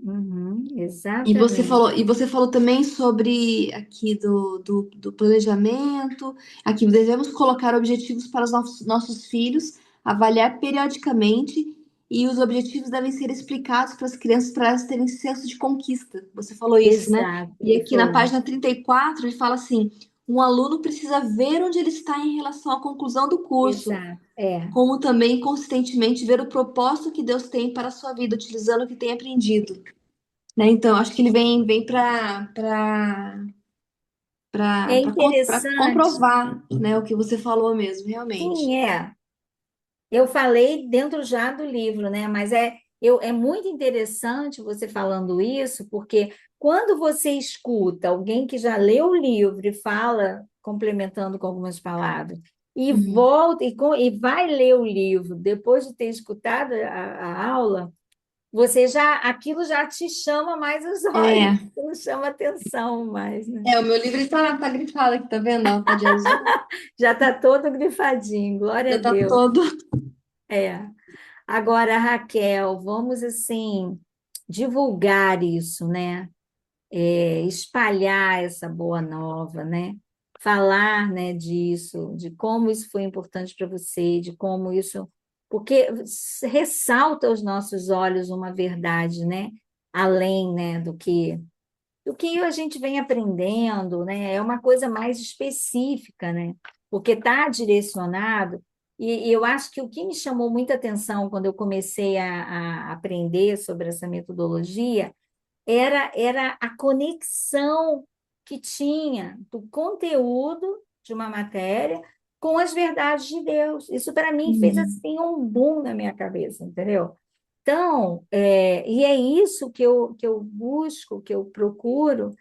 Uhum, E exatamente, você falou também sobre aqui do planejamento. Aqui devemos colocar objetivos para os nossos filhos, avaliar periodicamente, e os objetivos devem ser explicados para as crianças para elas terem senso de conquista. Você falou isso, né? E exato, aqui na foi, página 34 ele fala assim: um aluno precisa ver onde ele está em relação à conclusão do curso, exato, como também consistentemente ver o propósito que Deus tem para a sua vida, utilizando o que tem aprendido. Né? Então, acho que ele vem é para interessante, comprovar, né, o que você falou mesmo, realmente. sim, eu falei dentro já do livro, né? Mas é muito interessante você falando isso, porque quando você escuta alguém que já leu o livro e fala, complementando com algumas palavras, e Uhum. volta e vai ler o livro depois de ter escutado a aula, você já aquilo já te chama mais os olhos, É, aquilo chama atenção mais, né? o meu livro tá grifado aqui, tá vendo? Ó, tá de azul, Já está todo grifadinho, glória a já tá Deus. todo. É. Agora, Raquel, vamos assim divulgar isso, né? Espalhar essa boa nova, né? Falar, né, disso, de como isso foi importante para você, de como isso, porque ressalta aos nossos olhos uma verdade, né? Além, né, do que a gente vem aprendendo, né? É uma coisa mais específica, né? Porque está direcionado, e eu acho que o que me chamou muita atenção quando eu comecei a aprender sobre essa metodologia era a conexão que tinha do conteúdo de uma matéria com as verdades de Deus. Isso para mim fez Uhum. assim um boom na minha cabeça, entendeu? Então, e é isso que eu busco, que eu procuro,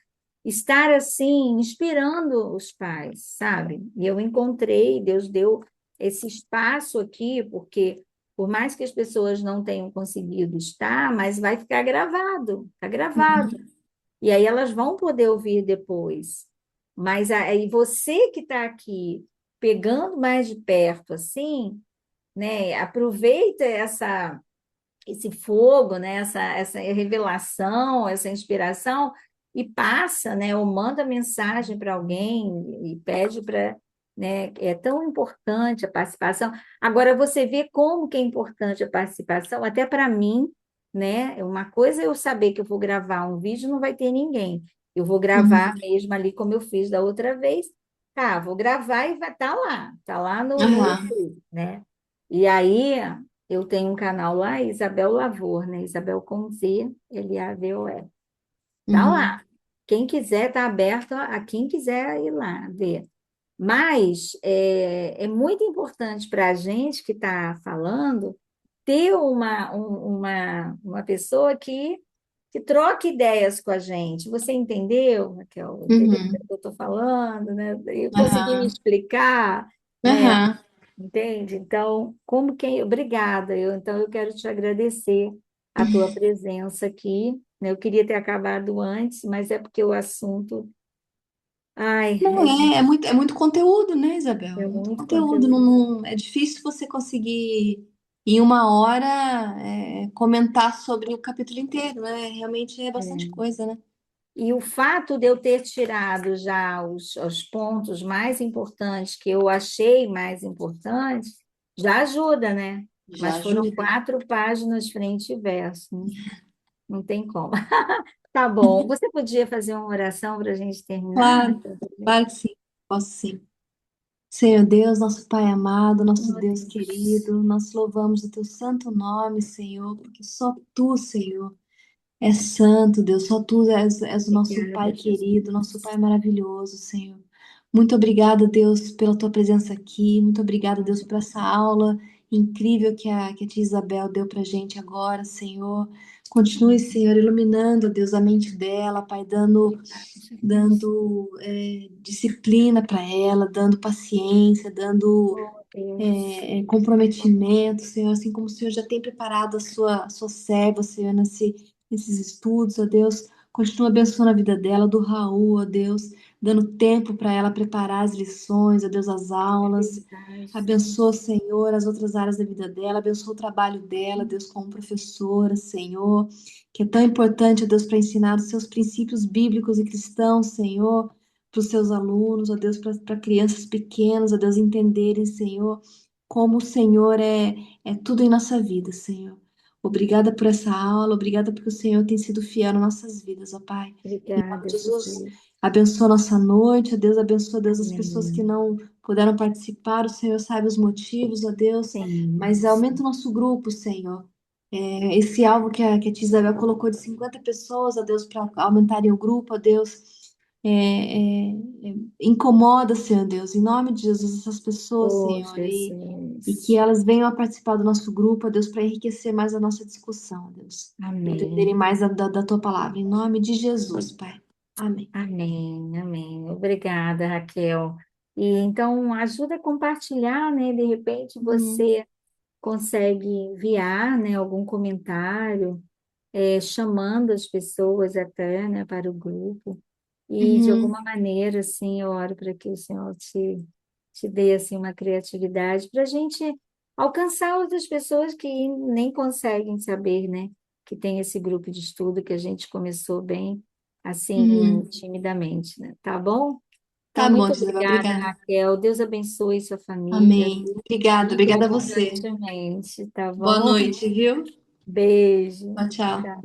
estar assim, inspirando os pais, sabe? E eu encontrei, Deus deu esse espaço aqui, porque por mais que as pessoas não tenham conseguido estar, mas vai ficar gravado, está gravado. Uhum. E aí elas vão poder ouvir depois. Mas aí você que está aqui pegando mais de perto assim, né? Aproveita esse fogo, né? Essa revelação, essa inspiração, e passa, né? Ou manda mensagem para alguém e pede para. Né? É tão importante a participação. Agora, você vê como que é importante a participação, até para mim, né? Uma coisa é eu saber que eu vou gravar um vídeo, não vai ter ninguém. Eu vou gravar Uhum. mesmo ali como eu fiz da outra vez. Tá, vou gravar e vai estar lá, tá lá no Aham. YouTube, né? E aí eu tenho um canal lá, Isabel Lavor, né? Isabel com Z, Lavor. Tá lá. Uhum. Quem quiser, tá aberto a quem quiser ir lá ver. Mas é muito importante para a gente que está falando ter uma pessoa que troque ideias com a gente. Você entendeu, Raquel? Entendeu o que Uhum. eu estou falando, né? Eu consegui me Aham. explicar, né? Aham. Entende? Então, obrigada. Então, eu quero te agradecer a tua presença aqui, né? Eu queria ter acabado antes, mas é porque o assunto, ai, Não, é muito conteúdo, né, Isabel? é É muito muito conteúdo. conteúdo. É difícil você conseguir, em uma hora, comentar sobre o capítulo inteiro, né? Realmente é bastante É. coisa, né? E o fato de eu ter tirado já os pontos mais importantes, que eu achei mais importantes, já ajuda, né? Já Mas foram ajuda. 4 páginas frente e verso, né? Não tem como. Tá bom. Você podia fazer uma oração para a gente terminar? Claro, claro que sim. Posso sim. Senhor Deus, nosso Pai amado, nosso Oh, Deus Deus. querido, nós louvamos o teu santo nome, Senhor, porque só tu, Senhor, é santo, Deus, só tu és o nosso Pai Obrigada, querido, nosso Jesus. Pai maravilhoso, Senhor. Muito obrigada, Deus, pela tua presença aqui, muito obrigada, Deus, por essa aula incrível que a tia Isabel deu pra gente agora, Senhor. Continue, Senhor, iluminando, Deus, a mente dela, Pai, Obrigada, Jesus. dando disciplina para ela, dando paciência, dando Oh, Deus. comprometimento, Senhor, assim como o Senhor já tem preparado a sua serva, Senhor, nesses estudos, ó Deus. Continua abençoando a vida dela, do Raul, ó Deus, dando tempo para ela preparar as lições, ó Deus, as É aulas. verdade. Abençoa, Senhor, as outras áreas da vida dela, abençoa o trabalho dela, Deus, como professora, Senhor, que é tão importante, ó Deus, para ensinar os seus princípios bíblicos e cristãos, Senhor, para os seus alunos, ó Deus, para crianças pequenas, ó Deus, entenderem, Senhor, como o Senhor é tudo em nossa vida, Senhor. Obrigada por essa aula, obrigada porque o Senhor tem sido fiel nas nossas vidas, ó Pai. Em nome Obrigada, de Jesus, Jesus. abençoa a nossa noite, ó Deus, abençoa, Deus, as pessoas que Amém. não puderam participar, o Senhor sabe os motivos, ó Deus, Sim, mas aumenta o nosso grupo, Senhor. Esse alvo que a tia Isabel colocou de 50 pessoas, ó Deus, para aumentarem o grupo, ó Deus, incomoda, Senhor Deus, em nome de Jesus, essas pessoas, oh Senhor, e que Jesus. elas venham a participar do nosso grupo, ó Deus, para enriquecer mais a nossa discussão, ó Deus, entenderem Amém. mais da tua palavra, em nome de Jesus, Pai. Amém. Amém, amém. Obrigada, Raquel. E então ajuda a compartilhar, né? De repente Uhum. você consegue enviar, né, algum comentário, chamando as pessoas até, né, para o grupo. E de Uhum. alguma maneira, assim, eu oro para que o Senhor te dê assim uma criatividade para a gente alcançar outras pessoas que nem conseguem saber, né? Que tem esse grupo de estudo que a gente começou bem assim, Uhum. timidamente, né? Tá bom? Tá Então, bom, muito Gisela, obrigada, obrigada. Raquel. Deus abençoe sua família, Amém. Obrigada, viva obrigada a você. abundantemente, tá Boa bom? noite, viu? Beijo. Tchau, tchau. Tchau.